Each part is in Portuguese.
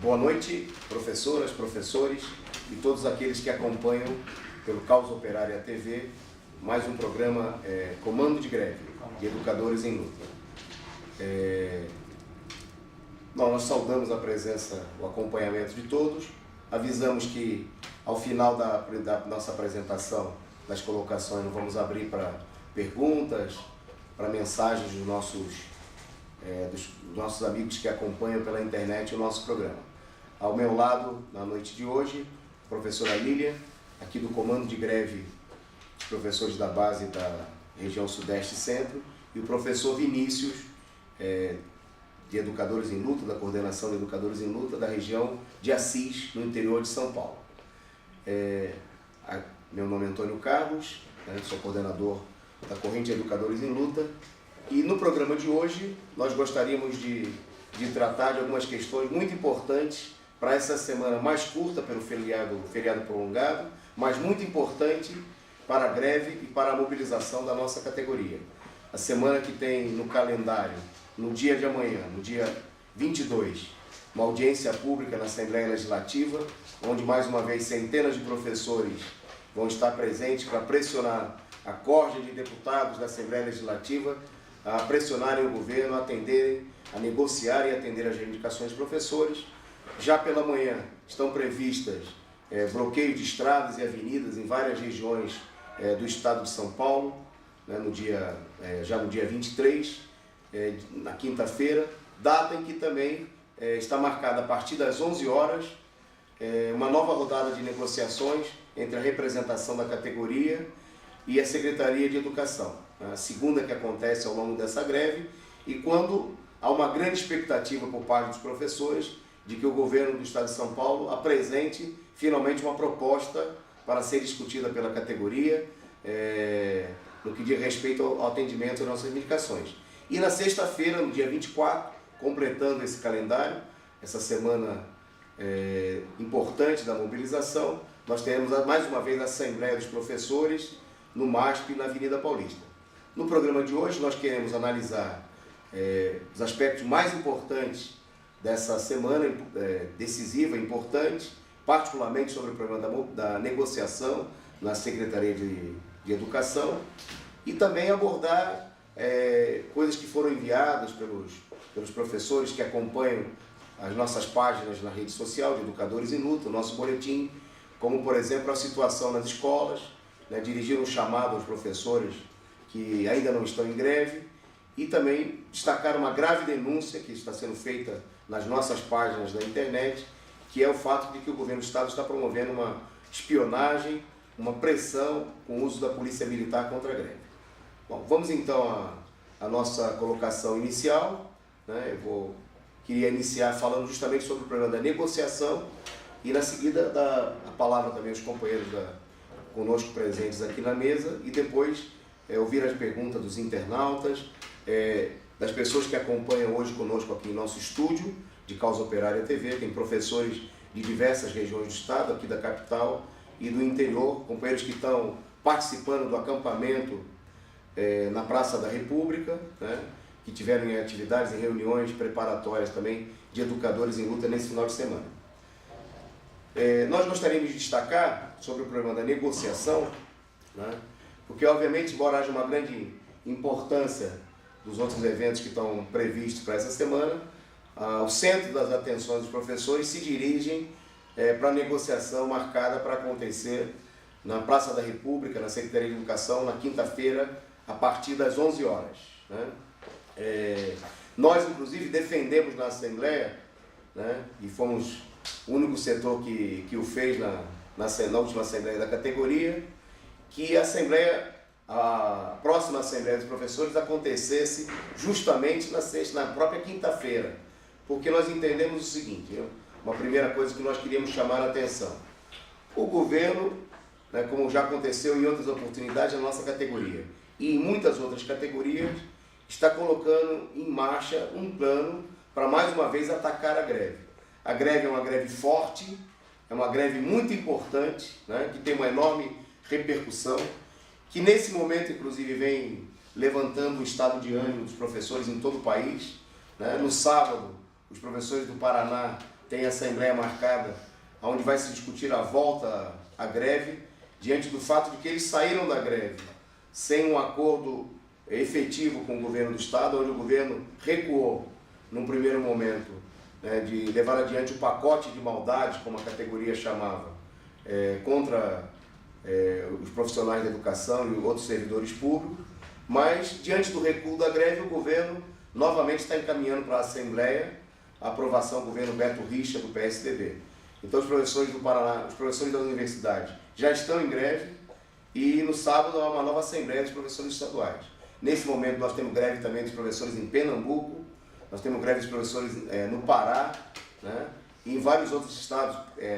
Boa noite, professoras, professores e todos aqueles que acompanham pelo Causa Operária TV mais um programa Comando de Greve, de Educadores em Luta. Nós saudamos a presença, o acompanhamento de todos, avisamos que ao final da nossa apresentação, das colocações, nós vamos abrir para perguntas, para mensagens dos nossos amigos que acompanham pela internet o nosso programa. Ao meu lado, na noite de hoje, a professora Lília, aqui do Comando de Greve dos Professores da Base da região Sudeste e Centro, e o professor Vinícius, de Educadores em Luta, da Coordenação de Educadores em Luta, da região de Assis, no interior de São Paulo. Meu nome é Antônio Carlos, sou coordenador da Corrente de Educadores em Luta, e no programa de hoje nós gostaríamos de tratar de algumas questões muito importantes para essa semana mais curta pelo feriado prolongado, mas muito importante para a greve e para a mobilização da nossa categoria. A semana que tem no calendário, no dia de amanhã, no dia 22, uma audiência pública na Assembleia Legislativa, onde mais uma vez centenas de professores vão estar presentes para pressionar a corja de deputados da Assembleia Legislativa a pressionarem o governo a atenderem, a negociar e atender as reivindicações dos professores. Já pela manhã estão previstas bloqueio de estradas e avenidas em várias regiões do estado de São Paulo, já no dia 23, na quinta-feira, data em que também está marcada a partir das 11 horas uma nova rodada de negociações entre a representação da categoria e a Secretaria de Educação. A segunda que acontece ao longo dessa greve, e quando há uma grande expectativa por parte dos professores de que o governo do estado de São Paulo apresente finalmente uma proposta para ser discutida pela categoria no que diz respeito ao atendimento das nossas reivindicações. E na sexta-feira, no dia 24, completando esse calendário, essa semana importante da mobilização, nós teremos mais uma vez a Assembleia dos Professores no MASP, na Avenida Paulista. No programa de hoje nós queremos analisar os aspectos mais importantes dessa semana decisiva, importante, particularmente sobre o problema da negociação na Secretaria de Educação, e também abordar coisas que foram enviadas pelos professores que acompanham as nossas páginas na rede social de Educadores em Luta, o nosso boletim, como por exemplo a situação nas escolas, dirigir um chamado aos professores que ainda não estão em greve, e também destacar uma grave denúncia que está sendo feita nas nossas páginas da internet, que é o fato de que o governo do estado está promovendo uma espionagem, uma pressão com o uso da polícia militar contra a greve. Bom, vamos então à nossa colocação inicial. Queria iniciar falando justamente sobre o problema da negociação, e na seguida dar a palavra também aos companheiros conosco presentes aqui na mesa, e depois ouvir as perguntas dos internautas, das pessoas que acompanham hoje conosco aqui em nosso estúdio de Causa Operária TV. Tem professores de diversas regiões do estado, aqui da capital e do interior, companheiros que estão participando do acampamento na Praça da República, que tiveram em atividades e reuniões preparatórias também de Educadores em Luta nesse final de semana. Nós gostaríamos de destacar sobre o problema da negociação, porque obviamente, embora haja uma grande importância dos outros eventos que estão previstos para essa semana, o centro das atenções dos professores se dirigem para a negociação marcada para acontecer na Praça da República, na Secretaria de Educação, na quinta-feira, a partir das 11 horas. Nós, inclusive, defendemos na Assembleia, e fomos o único setor que o fez na última Assembleia da categoria, que a próxima Assembleia dos Professores acontecesse justamente na própria quinta-feira, porque nós entendemos o seguinte, uma primeira coisa que nós queríamos chamar a atenção: o governo, como já aconteceu em outras oportunidades na nossa categoria e em muitas outras categorias, está colocando em marcha um plano para mais uma vez atacar a greve. A greve é uma greve forte, é uma greve muito importante, que tem uma enorme repercussão, que nesse momento inclusive vem levantando o estado de ânimo dos professores em todo o país. No sábado, os professores do Paraná tem a assembleia marcada, onde vai se discutir a volta à greve, diante do fato de que eles saíram da greve sem um acordo efetivo com o governo do Estado, onde o governo recuou, num primeiro momento, né, de levar adiante o pacote de maldade, como a categoria chamava, contra os profissionais da educação e outros servidores públicos, mas, diante do recuo da greve, o governo novamente está encaminhando para a Assembleia a aprovação do governo Beto Richa, do PSDB. Então, os professores do Paraná, os professores da universidade já estão em greve e no sábado há uma nova Assembleia dos professores estaduais. Nesse momento, nós temos greve também dos professores em Pernambuco, nós temos greve dos professores no Pará, né? E em vários outros estados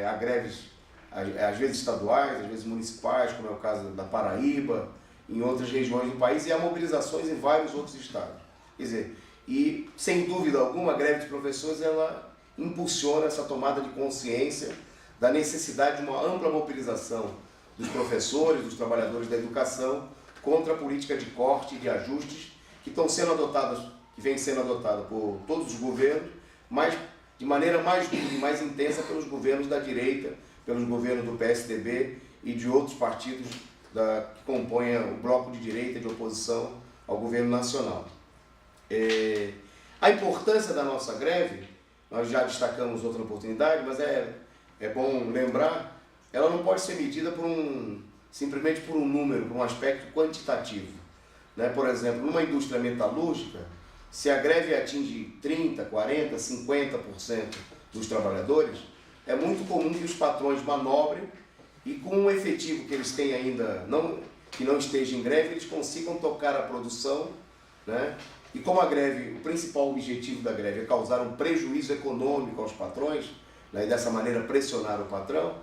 há greves, às vezes estaduais, às vezes municipais, como é o caso da Paraíba, em outras regiões do país, e há mobilizações em vários outros estados. Quer dizer, e sem dúvida alguma, a greve de professores ela impulsiona essa tomada de consciência da necessidade de uma ampla mobilização dos professores, dos trabalhadores da educação, contra a política de corte e de ajustes que estão sendo adotadas, que vem sendo adotada por todos os governos, mas de maneira mais dura e mais intensa pelos governos da direita, pelos governos do PSDB e de outros partidos que compõem o bloco de direita de oposição ao governo nacional. A importância da nossa greve, nós já destacamos outra oportunidade, mas é bom lembrar, ela não pode ser medida simplesmente por um número, por um aspecto quantitativo, né? Por exemplo, numa indústria metalúrgica, se a greve atinge 30%, 40%, 50% dos trabalhadores, é muito comum que os patrões manobrem e com o efetivo que eles têm ainda, que não esteja em greve, eles consigam tocar a produção, né? E como a greve, o principal objetivo da greve é causar um prejuízo econômico aos patrões, né? E dessa maneira pressionar o patrão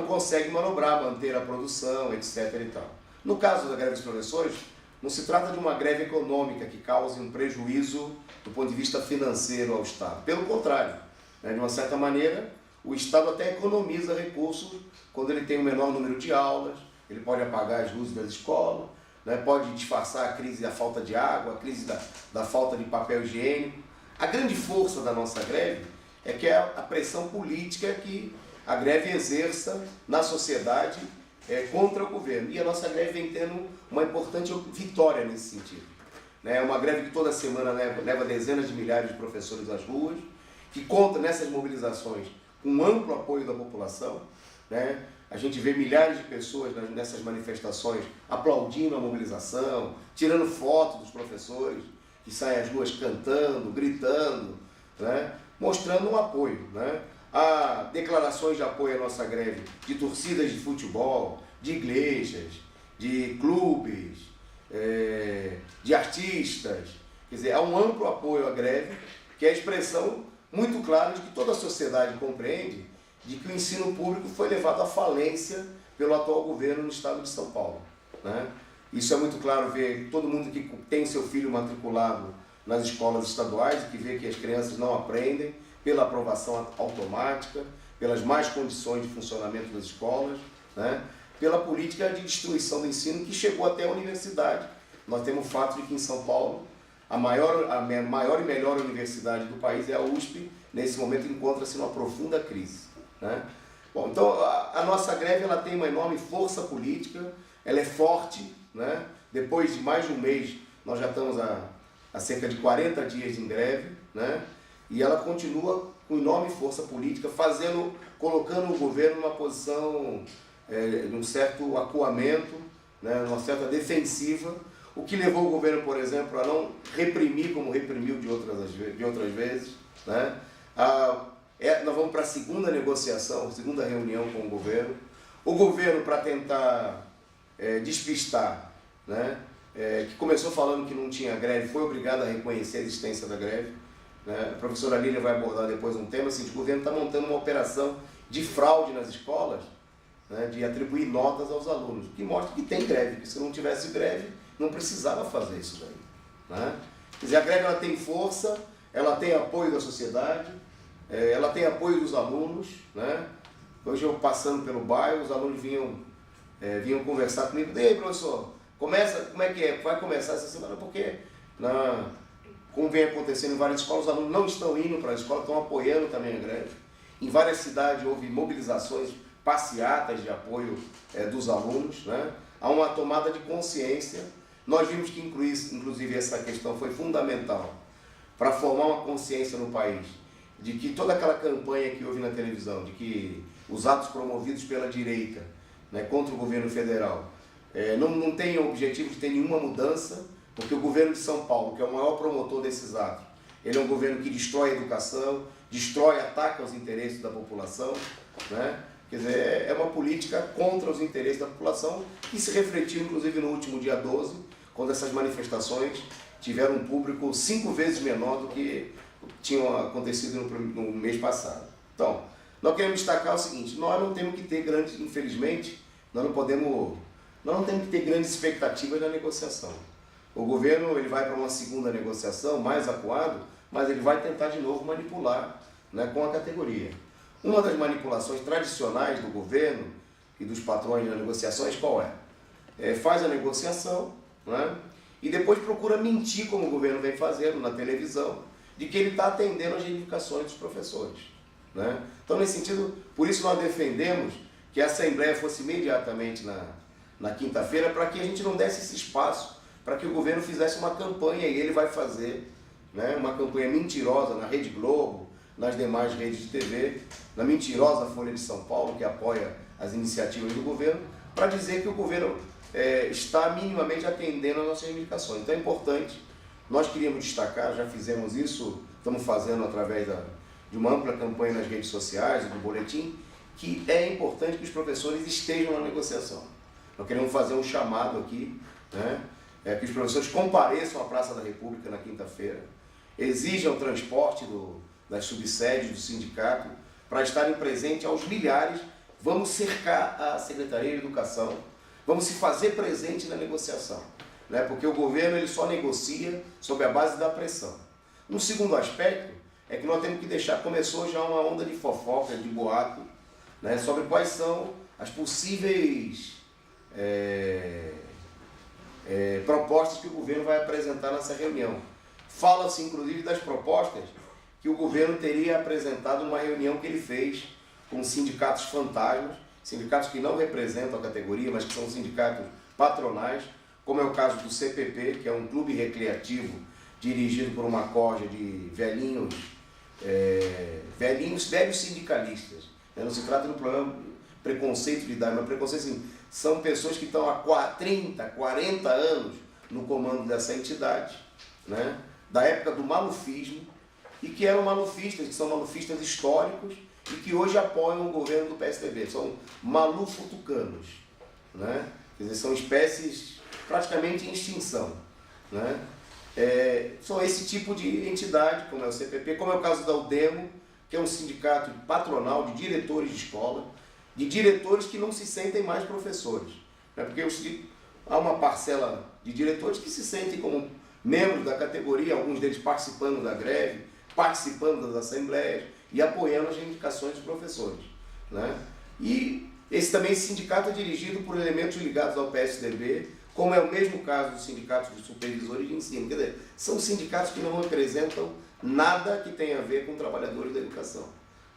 consegue manobrar, manter a produção, etc. e tal. No caso da greve dos professores, não se trata de uma greve econômica que cause um prejuízo do ponto de vista financeiro ao Estado. Pelo contrário, né? De uma certa maneira, o Estado até economiza recursos quando ele tem um menor número de aulas, ele pode apagar as luzes das escolas, né? Pode disfarçar a crise da falta de água, a crise da falta de papel higiênico. A grande força da nossa greve é que é a pressão política que a greve exerça na sociedade contra o governo. E a nossa greve vem tendo uma importante vitória nesse sentido. É uma greve que toda semana leva dezenas de milhares de professores às ruas, que conta nessas mobilizações com um amplo apoio da população, né? A gente vê milhares de pessoas nessas manifestações aplaudindo a mobilização, tirando foto dos professores que saem às ruas cantando, gritando, né? Mostrando um apoio, né? Há declarações de apoio à nossa greve de torcidas de futebol, de igrejas, de clubes, de artistas. Quer dizer, há um amplo apoio à greve, que é a expressão muito clara de que toda a sociedade compreende de que o ensino público foi levado à falência pelo atual governo no estado de São Paulo, né? Isso é muito claro ver todo mundo que tem seu filho matriculado nas escolas estaduais e que vê que as crianças não aprendem pela aprovação automática, pelas más condições de funcionamento das escolas, né? Pela política de destruição do ensino que chegou até a universidade. Nós temos o fato de que em São Paulo a maior e melhor universidade do país é a USP, nesse momento encontra-se numa profunda crise, né? Bom, então a nossa greve ela tem uma enorme força política, ela é forte, né? Depois de mais de um mês, nós já estamos há cerca de 40 dias em greve, né? E ela continua com enorme força política, colocando o governo numa posição de um certo acuamento, né? Uma certa defensiva, o que levou o governo, por exemplo, a não reprimir como reprimiu de outras vezes, né? Nós vamos para a segunda negociação, segunda reunião com o governo. O governo, para tentar despistar, né? Que começou falando que não tinha greve, foi obrigado a reconhecer a existência da greve, né? A professora Lília vai abordar depois um tema assim, o governo está montando uma operação de fraude nas escolas, né? De atribuir notas aos alunos, que mostra que tem greve, que se não tivesse greve, não precisava fazer isso daí, né? Quer dizer, a greve ela tem força, ela tem apoio da sociedade, ela tem apoio dos alunos, né? Hoje eu passando pelo bairro, os alunos vinham conversar comigo, e aí professor, como é que é? Vai começar essa semana? Porque como vem acontecendo em várias escolas, os alunos não estão indo para a escola, estão apoiando também a greve. Em várias cidades houve mobilizações, passeatas de apoio dos alunos, né? Há uma tomada de consciência. Nós vimos que, inclusive, essa questão foi fundamental para formar uma consciência no país, de que toda aquela campanha que houve na televisão, de que os atos promovidos pela direita, né, contra o governo federal, não tem o objetivo de ter nenhuma mudança, porque o governo de São Paulo, que é o maior promotor desses atos, ele é um governo que destrói a educação, ataca os interesses da população, né? Quer dizer, é uma política contra os interesses da população, que se refletiu inclusive no último dia 12, quando essas manifestações tiveram um público 5 vezes menor do que tinham acontecido no mês passado. Então, nós queremos destacar o seguinte: nós não temos que ter grandes, infelizmente, nós não temos que ter grandes expectativas na negociação. O governo ele vai para uma segunda negociação, mais acuado, mas ele vai tentar de novo manipular, né, com a categoria. Uma das manipulações tradicionais do governo e dos patrões nas negociações qual é? Faz a negociação, né, e depois procura mentir, como o governo vem fazendo na televisão, de que ele está atendendo às reivindicações dos professores, né? Então, nesse sentido, por isso nós defendemos que a Assembleia fosse imediatamente na quinta-feira, para que a gente não desse esse espaço para que o governo fizesse uma campanha, e ele vai fazer, né, uma campanha mentirosa na Rede Globo, nas demais redes de TV, na mentirosa Folha de São Paulo, que apoia as iniciativas do governo, para dizer que o governo está minimamente atendendo às nossas reivindicações. Então é importante, nós queríamos destacar, já fizemos isso, estamos fazendo através de uma ampla campanha nas redes sociais, do boletim, que é importante que os professores estejam na negociação. Nós queremos fazer um chamado aqui, né, que os professores compareçam à Praça da República na quinta-feira, exijam o transporte das subsedes do sindicato para estarem presentes aos milhares. Vamos cercar a Secretaria de Educação, vamos se fazer presente na negociação, né? Porque o governo ele só negocia sob a base da pressão. Um segundo aspecto é que nós temos que deixar, começou já uma onda de fofoca, de boato, né, sobre quais são as possíveis propostas que o governo vai apresentar nessa reunião. Fala-se inclusive das propostas que o governo teria apresentado numa reunião que ele fez com sindicatos fantasmas, sindicatos que não representam a categoria, mas que são sindicatos patronais, como é o caso do CPP, que é um clube recreativo dirigido por uma corja de velhos sindicalistas. Não se trata de um problema preconceito de idade, mas preconceito assim, são pessoas que estão há 30, 40 anos no comando dessa entidade, né? Da época do malufismo, e que eram malufistas, que são malufistas históricos e que hoje apoiam o governo do PSDB, são malufutucanos, né? Quer dizer, são espécies praticamente em extinção, né? São esse tipo de entidade, como é o CPP, como é o caso da UDEMO, que é um sindicato patronal de diretores de escola, de diretores que não se sentem mais professores, né? Porque há uma parcela de diretores que se sentem como membros da categoria, alguns deles participando da greve, participando das assembleias e apoiando as reivindicações dos professores, né? E esse sindicato é dirigido por elementos ligados ao PSDB, como é o mesmo caso dos sindicatos de supervisores de ensino. Quer dizer, são sindicatos que não representam nada que tenha a ver com trabalhadores da educação,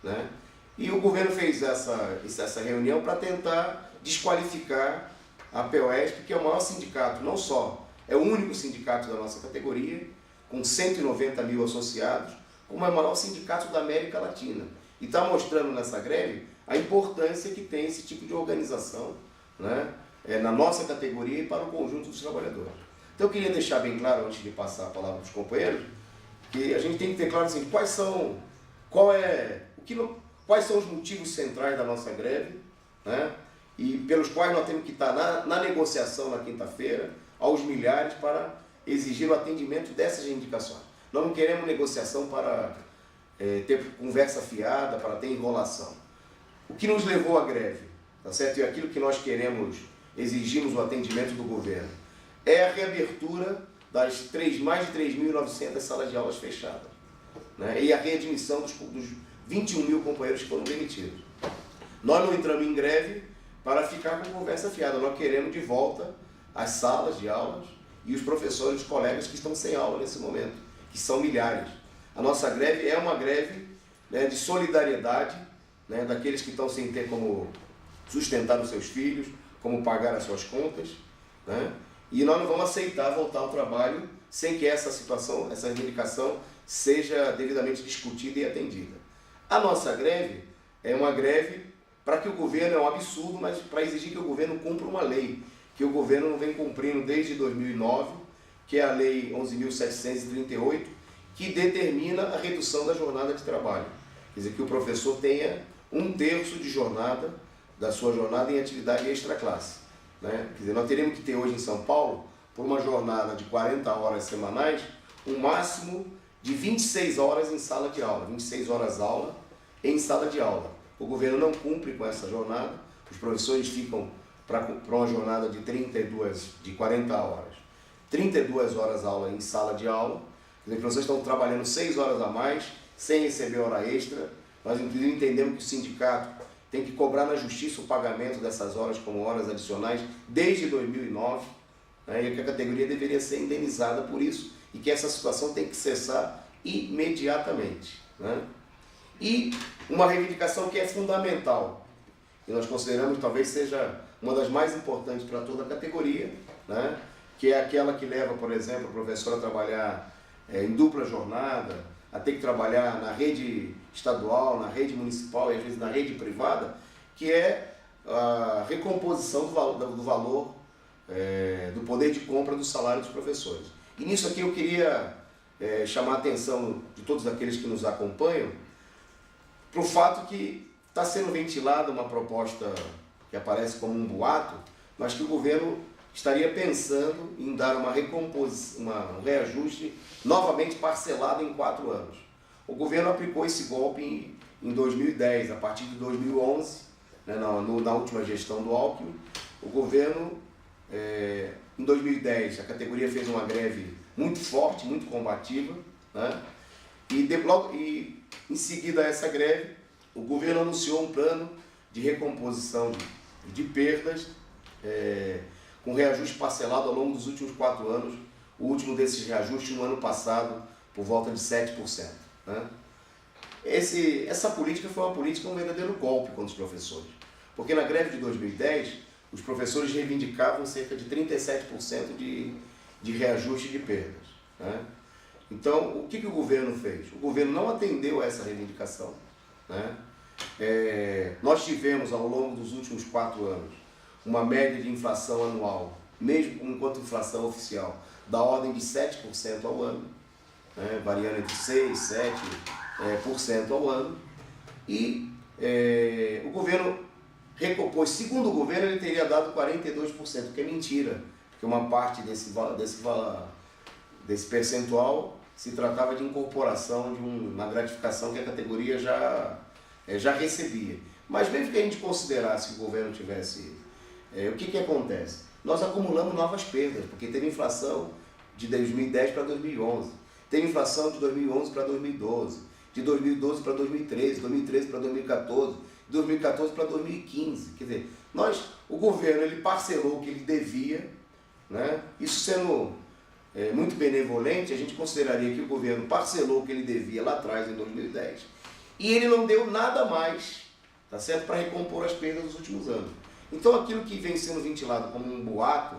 né? E o governo fez essa reunião para tentar desqualificar a POESP, que é o maior sindicato, não só é o único sindicato da nossa categoria, com 190 mil associados, como é o maior sindicato da América Latina. E está mostrando nessa greve a importância que tem esse tipo de organização, né, na nossa categoria e para o conjunto dos trabalhadores. Então eu queria deixar bem claro, antes de passar a palavra para os companheiros, que a gente tem que ter claro assim, quais são os motivos centrais da nossa greve, né, e pelos quais nós temos que estar na negociação na quinta-feira, aos milhares, para exigir o atendimento dessas reivindicações. Nós não queremos negociação para ter conversa fiada, para ter enrolação. O que nos levou à greve, tá certo? E aquilo que nós queremos, exigimos o atendimento do governo, é a reabertura das mais de 3.900 salas de aulas fechadas, né? E a readmissão dos 21 mil companheiros que foram demitidos. Nós não entramos em greve para ficar com conversa fiada, nós queremos de volta as salas de aulas e os professores, os colegas que estão sem aula nesse momento. que são milhares. A nossa greve é uma greve, né, de solidariedade, né, daqueles que estão sem ter como sustentar os seus filhos, como pagar as suas contas, né? E nós não vamos aceitar voltar ao trabalho sem que essa situação, essa reivindicação seja devidamente discutida e atendida. A nossa greve é uma greve para que o governo, é um absurdo, mas para exigir que o governo cumpra uma lei, que o governo não vem cumprindo desde 2009, que é a Lei 11.738, que determina a redução da jornada de trabalho. Quer dizer, que o professor tenha 1/3 de jornada, da sua jornada em atividade extraclasse, né? Quer dizer, nós teríamos que ter hoje em São Paulo, por uma jornada de 40 horas semanais, um máximo de 26 horas em sala de aula, 26 horas aula em sala de aula. O governo não cumpre com essa jornada, os professores ficam para uma jornada de 40 horas, 32 horas aula em sala de aula. Os professores estão trabalhando 6 horas a mais, sem receber hora extra. Nós inclusive entendemos que o sindicato tem que cobrar na justiça o pagamento dessas horas como horas adicionais desde 2009, né, e que a categoria deveria ser indenizada por isso e que essa situação tem que cessar imediatamente, né? E uma reivindicação que é fundamental, e nós consideramos talvez seja uma das mais importantes para toda a categoria, né, que é aquela que leva, por exemplo, o professor a trabalhar em dupla jornada, a ter que trabalhar na rede estadual, na rede municipal e às vezes na rede privada, que é a recomposição do valor, do poder de compra do salário dos professores. E nisso aqui eu queria chamar a atenção de todos aqueles que nos acompanham para o fato que está sendo ventilada uma proposta que aparece como um boato, mas que o governo estaria pensando em dar uma recomposição, um reajuste novamente parcelado em 4 anos. O governo aplicou esse golpe em 2010, a partir de 2011, né, na última gestão do Alckmin. O governo, em 2010, a categoria fez uma greve muito forte, muito combativa, né, e em seguida a essa greve, o governo anunciou um plano de recomposição de perdas, com reajuste parcelado ao longo dos últimos 4 anos, o último desses reajustes no ano passado, por volta de 7%. Né? Essa política foi uma política, um verdadeiro golpe contra os professores, porque na greve de 2010, os professores reivindicavam cerca de 37% de reajuste de perdas. Né? Então, o que o governo fez? O governo não atendeu a essa reivindicação. Né? Nós tivemos, ao longo dos últimos 4 anos, uma média de inflação anual, mesmo enquanto inflação oficial, da ordem de 7% ao ano, né, variando entre 6% e 7% ao ano. E o governo recompôs. Segundo o governo, ele teria dado 42%, que é mentira, porque uma parte desse percentual se tratava de incorporação de uma gratificação que a categoria já recebia. Mas mesmo que a gente considerasse que o governo tivesse... o que acontece? Nós acumulamos novas perdas, porque teve inflação de 2010 para 2011, teve inflação de 2011 para 2012, de 2012 para 2013, 2013 para 2014, 2014 para 2015. Quer dizer, o governo ele parcelou o que ele devia, né? Isso sendo muito benevolente, a gente consideraria que o governo parcelou o que ele devia lá atrás, em 2010, e ele não deu nada mais, tá certo, para recompor as perdas dos últimos anos. Então aquilo que vem sendo ventilado como um boato,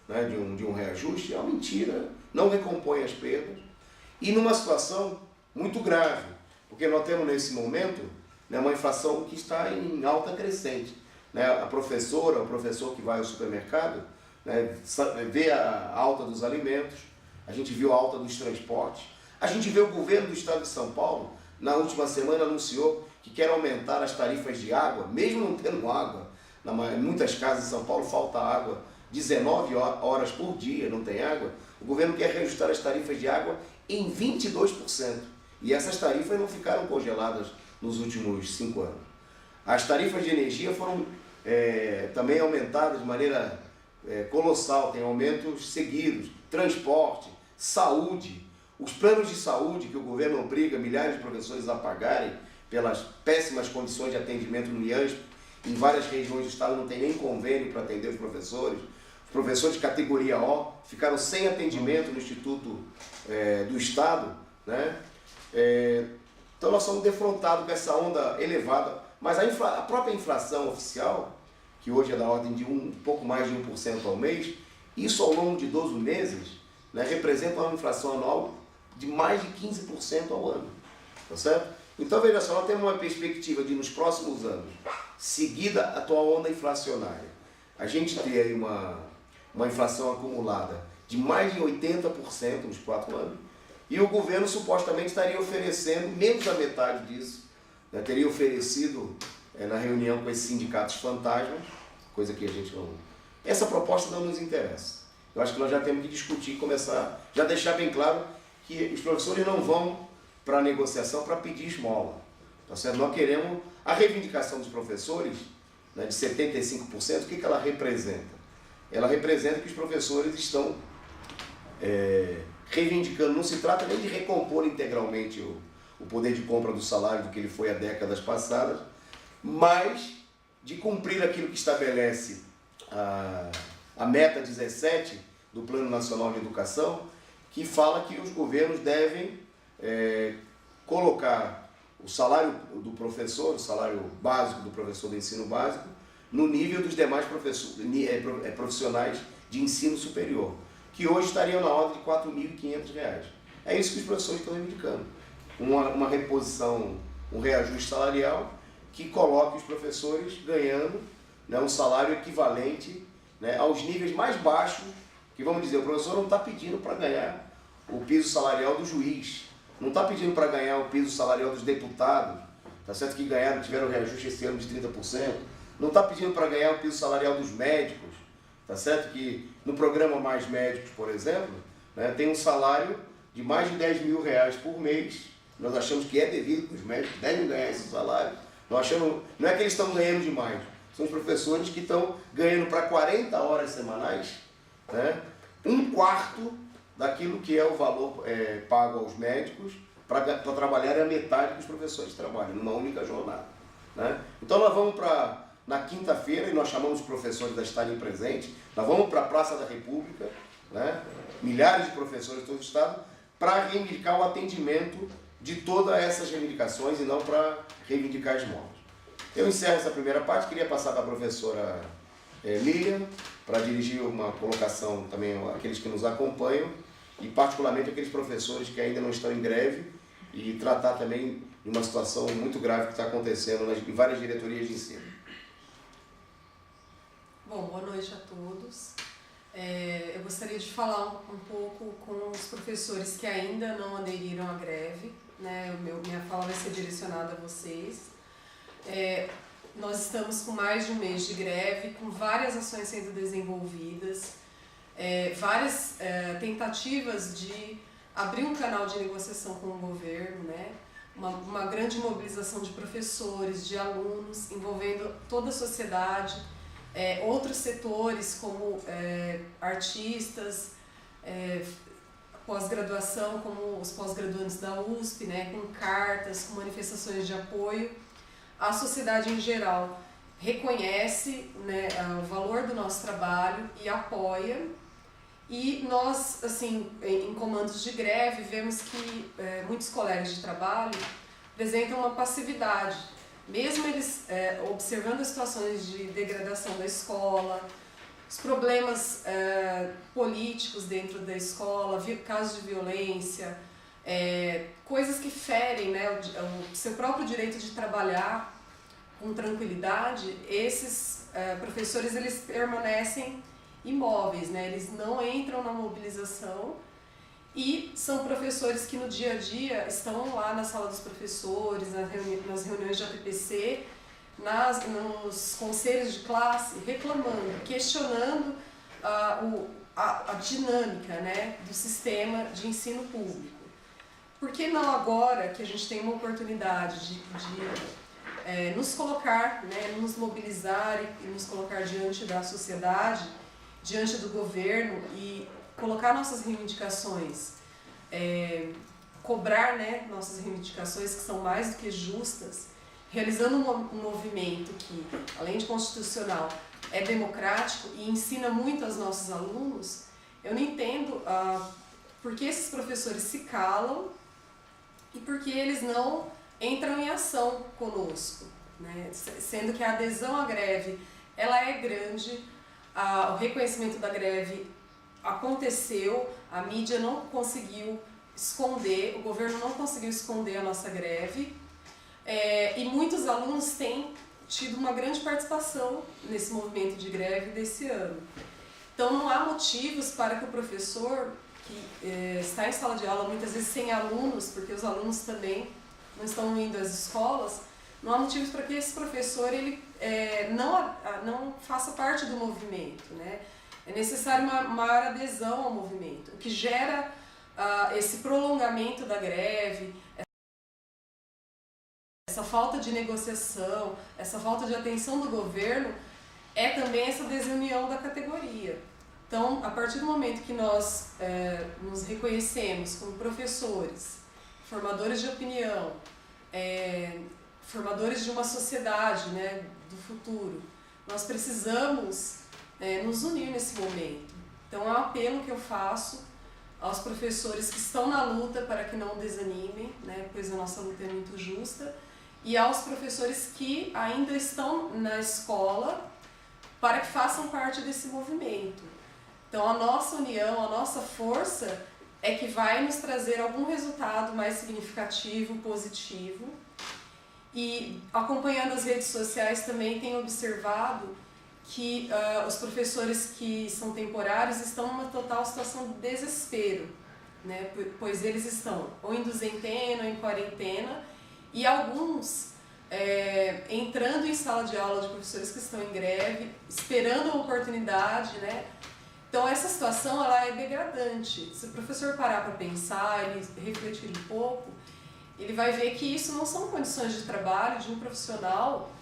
né, de um reajuste é uma mentira, não recompõe as perdas, e numa situação muito grave, porque nós temos nesse momento, né, uma inflação que está em alta crescente. Né? A professora, o professor que vai ao supermercado, né, vê a alta dos alimentos, a gente viu a alta dos transportes, a gente vê o governo do estado de São Paulo, na última semana anunciou que quer aumentar as tarifas de água, mesmo não tendo água. Em muitas casas de São Paulo falta água, 19 horas por dia não tem água. O governo quer reajustar as tarifas de água em 22%. E essas tarifas não ficaram congeladas nos últimos 5 anos. As tarifas de energia foram também aumentadas de maneira colossal, tem aumentos seguidos. Transporte, saúde, os planos de saúde que o governo obriga milhares de professores a pagarem pelas péssimas condições de atendimento no IANSP. Em várias regiões do estado não tem nem convênio para atender os professores professores de categoria O ficaram sem atendimento no Instituto do Estado, né? Então nós somos defrontados com essa onda elevada, mas a própria inflação oficial, que hoje é da ordem de um pouco mais de 1% ao mês, isso ao longo de 12 meses, né, representa uma inflação anual de mais de 15% ao ano, tá certo? Então veja só, nós temos uma perspectiva de nos próximos anos, seguida a atual onda inflacionária, a gente ter aí uma inflação acumulada de mais de 80% nos 4 anos, e o governo supostamente estaria oferecendo menos da metade disso, né, teria oferecido na reunião com esses sindicatos fantasmas, coisa que a gente não... Essa proposta não nos interessa. Eu acho que nós já temos que discutir, começar, já deixar bem claro que os professores não vão para a negociação para pedir esmola. Tá certo? Nós queremos a reivindicação dos professores, né, de 75%, o que ela representa? Ela representa que os professores estão reivindicando, não se trata nem de recompor integralmente o poder de compra do salário do que ele foi há décadas passadas, mas de cumprir aquilo que estabelece a meta 17 do Plano Nacional de Educação, que fala que os governos devem colocar o salário do professor, o salário básico do professor do ensino básico, no nível dos demais profissionais de ensino superior, que hoje estariam na ordem de R$ 4.500. É isso que os professores estão reivindicando. Uma reposição, um reajuste salarial que coloque os professores ganhando, né, um salário equivalente, né, aos níveis mais baixos, que vamos dizer, o professor não está pedindo para ganhar o piso salarial do juiz, não está pedindo para ganhar o piso salarial dos deputados, tá certo, que tiveram reajuste esse ano de 30%, não está pedindo para ganhar o piso salarial dos médicos, tá certo, que no programa Mais Médicos, por exemplo, né, tem um salário de mais de R$ 10.000 por mês. Nós achamos que é devido que os médicos devem ganhar esse salário. Nós achamos, não é que eles estão ganhando demais, são os professores que estão ganhando para 40 horas semanais, né, 1/4 daquilo que é o valor pago aos médicos para trabalhar a metade que os professores trabalham, numa única jornada, né? Então nós vamos na quinta-feira, e nós chamamos os professores a estarem presentes, nós vamos para a Praça da República, né, milhares de professores de todo o estado, para reivindicar o atendimento de todas essas reivindicações e não para reivindicar esmolas. Eu encerro essa primeira parte, queria passar para a professora Lilian, para dirigir uma colocação também àqueles que nos acompanham, e particularmente aqueles professores que ainda não estão em greve, e tratar também de uma situação muito grave que está acontecendo em várias diretorias de ensino. Bom, boa noite a todos. Eu gostaria de falar um pouco com os professores que ainda não aderiram à greve, né? Minha fala vai ser direcionada a vocês. Nós estamos com mais de um mês de greve, com várias ações sendo desenvolvidas, várias tentativas de abrir um canal de negociação com o governo, né? Uma grande mobilização de professores, de alunos, envolvendo toda a sociedade, outros setores como artistas, pós-graduação, como os pós-graduantes da USP, né, com cartas, com manifestações de apoio. A sociedade em geral reconhece, né, o valor do nosso trabalho e apoia. E nós, assim, em comandos de greve, vemos que muitos colegas de trabalho apresentam uma passividade, mesmo eles observando as situações de degradação da escola, os problemas políticos dentro da escola, casos de violência, coisas que ferem, né, o seu próprio direito de trabalhar com tranquilidade. Esses professores, eles permanecem imóveis, né? Eles não entram na mobilização, e são professores que no dia a dia estão lá na sala dos professores, nas reuniões de APPC, nos conselhos de classe, reclamando, questionando a dinâmica, né, do sistema de ensino público. Por que não agora que a gente tem uma oportunidade de nos colocar, né, nos mobilizar e nos colocar diante da sociedade, diante do governo, e colocar nossas reivindicações, cobrar, né, nossas reivindicações que são mais do que justas, realizando um movimento que, além de constitucional, é democrático e ensina muito aos nossos alunos, eu não entendo por que esses professores se calam e por que eles não entram em ação conosco, né? Sendo que a adesão à greve ela é grande, o reconhecimento da greve aconteceu, a mídia não conseguiu esconder, o governo não conseguiu esconder a nossa greve, e muitos alunos têm tido uma grande participação nesse movimento de greve desse ano. Então não há motivos para que o professor que está em sala de aula, muitas vezes sem alunos, porque os alunos também não estão indo às escolas, não há motivos para que esse professor ele, não faça parte do movimento, né? É necessário uma maior adesão ao movimento, o que gera esse prolongamento da greve, essa falta de negociação, essa falta de atenção do governo, é também essa desunião da categoria. Então, a partir do momento que nós nos reconhecemos como professores, formadores de opinião, formadores de uma sociedade, né, do futuro, nós precisamos nos unir nesse momento. Então, é um apelo que eu faço aos professores que estão na luta para que não desanimem, né, pois a nossa luta é muito justa, e aos professores que ainda estão na escola para que façam parte desse movimento. Então, a nossa união, a nossa força é que vai nos trazer algum resultado mais significativo, positivo. E acompanhando as redes sociais também tenho observado que os professores que são temporários estão numa total situação de desespero, né? Pois eles estão ou em duzentena ou em quarentena, e alguns entrando em sala de aula de professores que estão em greve, esperando a oportunidade, né? Então essa situação ela é degradante. Se o professor parar para pensar e refletir um pouco, ele vai ver que isso não são condições de trabalho de um profissional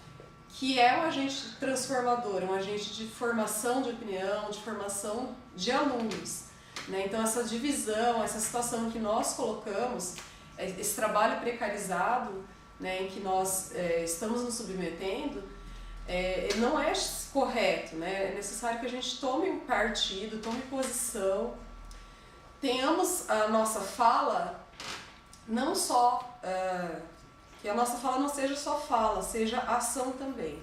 que é um agente transformador, um agente de formação de opinião, de formação de alunos, né? Então essa divisão, essa situação que nós colocamos, esse trabalho precarizado, né, em que nós estamos nos submetendo, não é correto, né? É necessário que a gente tome um partido, tome posição, tenhamos a nossa fala não só, que a nossa fala não seja só fala, seja ação também.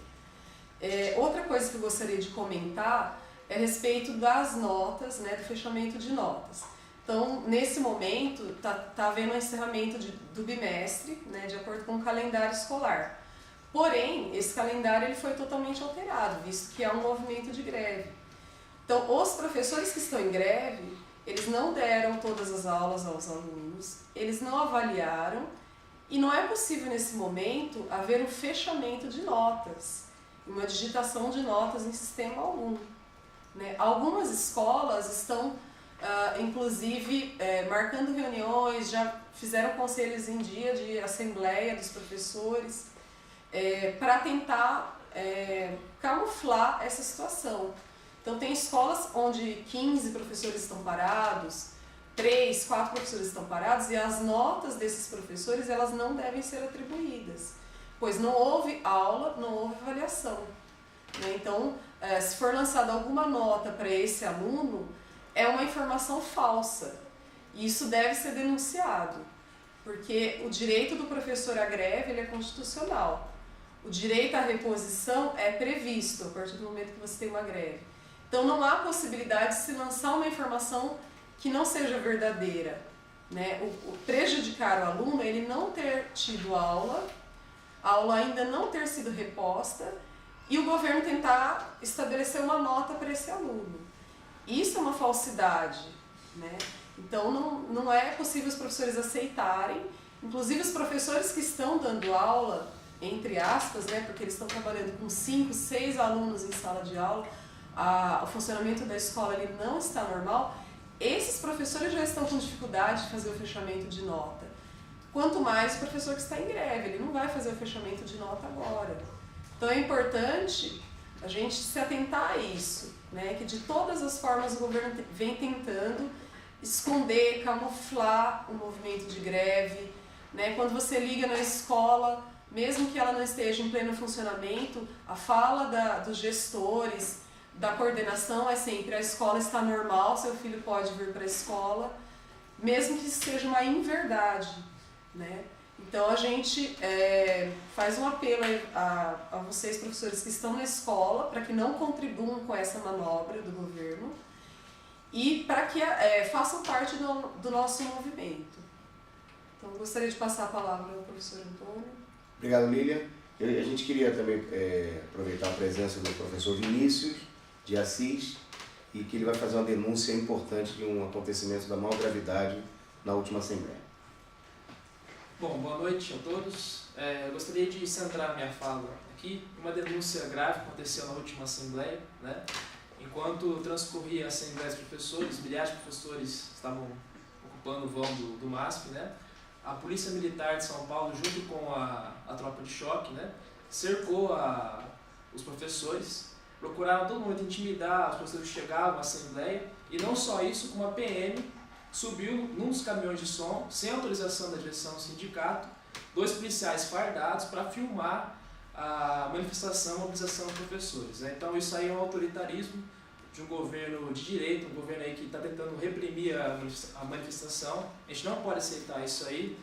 Outra coisa que eu gostaria de comentar é a respeito das notas, né, do fechamento de notas. Então, nesse momento, tá havendo um encerramento do bimestre, né, de acordo com o calendário escolar. Porém, esse calendário ele foi totalmente alterado, visto que é um movimento de greve. Então, os professores que estão em greve, eles não deram todas as aulas aos alunos, eles não avaliaram, e não é possível nesse momento haver um fechamento de notas, uma digitação de notas em sistema algum, né? Algumas escolas estão inclusive marcando reuniões, já fizeram conselhos em dia de assembleia dos professores para tentar camuflar essa situação. Então tem escolas onde 15 professores estão parados, 3, 4 professores estão parados, e as notas desses professores elas não devem ser atribuídas, pois não houve aula, não houve avaliação, né? Então, se for lançada alguma nota para esse aluno, é uma informação falsa. E isso deve ser denunciado, porque o direito do professor à greve ele é constitucional. O direito à reposição é previsto a partir do momento que você tem uma greve. Então não há possibilidade de se lançar uma informação que não seja verdadeira, né? O prejudicar o aluno é ele não ter tido aula, a aula ainda não ter sido reposta, e o governo tentar estabelecer uma nota para esse aluno. Isso é uma falsidade, né? Então não é possível os professores aceitarem, inclusive os professores que estão dando aula, entre aspas, né, porque eles estão trabalhando com 5, 6 alunos em sala de aula, o funcionamento da escola ele não está normal, esses professores já estão com dificuldade de fazer o fechamento de nota. Quanto mais o professor que está em greve, ele não vai fazer o fechamento de nota agora. Então é importante a gente se atentar a isso, né? Que de todas as formas o governo vem tentando esconder, camuflar o movimento de greve, né? Quando você liga na escola, mesmo que ela não esteja em pleno funcionamento, a fala dos gestores, da coordenação é sempre: a escola está normal, seu filho pode vir para a escola, mesmo que seja uma inverdade, né? Então a gente faz um apelo a vocês, professores que estão na escola, para que não contribuam com essa manobra do governo e para que façam parte do nosso movimento. Então eu gostaria de passar a palavra ao professor Antônio. Obrigado, Lilian. A gente queria também aproveitar a presença do professor Vinícius de Assis, e que ele vai fazer uma denúncia importante de um acontecimento da maior gravidade na última Assembleia. Bom, boa noite a todos. Eu gostaria de centrar minha fala aqui em uma denúncia grave que aconteceu na última Assembleia, né? Enquanto transcorria a Assembleia dos Professores, milhares de professores estavam ocupando o vão do MASP, né? A Polícia Militar de São Paulo, junto com a tropa de choque, né, cercou os professores, procuraram a todo momento intimidar os professores que chegavam à Assembleia, e não só isso, como a PM subiu num dos caminhões de som, sem autorização da direção do sindicato, 2 policiais fardados para filmar a manifestação, a mobilização dos professores, né? Então isso aí é um autoritarismo de um governo de direita, um governo aí que está tentando reprimir a manifestação. A gente não pode aceitar isso aí.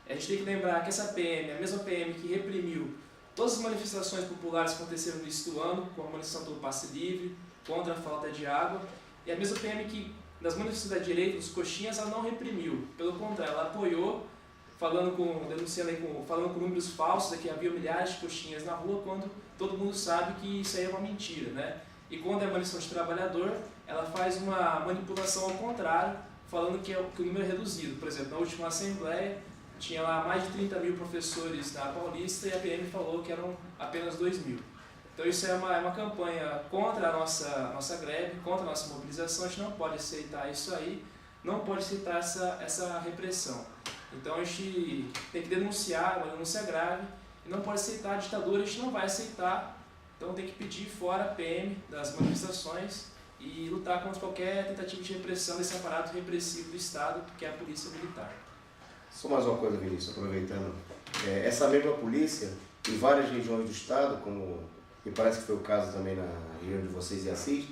A gente tem que lembrar que essa PM é a mesma PM que reprimiu todas as manifestações populares que aconteceram no início do ano, como a manifestação pelo passe livre, contra a falta de água, e a mesma PM que nas manifestações da direita, dos coxinhas, ela não reprimiu. Pelo contrário, ela apoiou, falando com números falsos, que havia milhares de coxinhas na rua, quando todo mundo sabe que isso aí é uma mentira, né? E quando é manifestação de trabalhador, ela faz uma manipulação ao contrário, falando que o número é reduzido. Por exemplo, na última Assembleia, tinha lá mais de 30 mil professores na Paulista e a PM falou que eram apenas 2 mil. Então isso é uma campanha contra a nossa greve, contra a nossa mobilização. A gente não pode aceitar isso aí, não pode aceitar essa repressão. Então a gente tem que denunciar, uma denúncia grave, e não pode aceitar a ditadura, a gente não vai aceitar. Então tem que pedir fora a PM das manifestações e lutar contra qualquer tentativa de repressão desse aparato repressivo do Estado, que é a Polícia Militar. Só mais uma coisa, Vinícius, aproveitando. Essa mesma polícia, em várias regiões do Estado, como me parece que foi o caso também na região de vocês em Assis,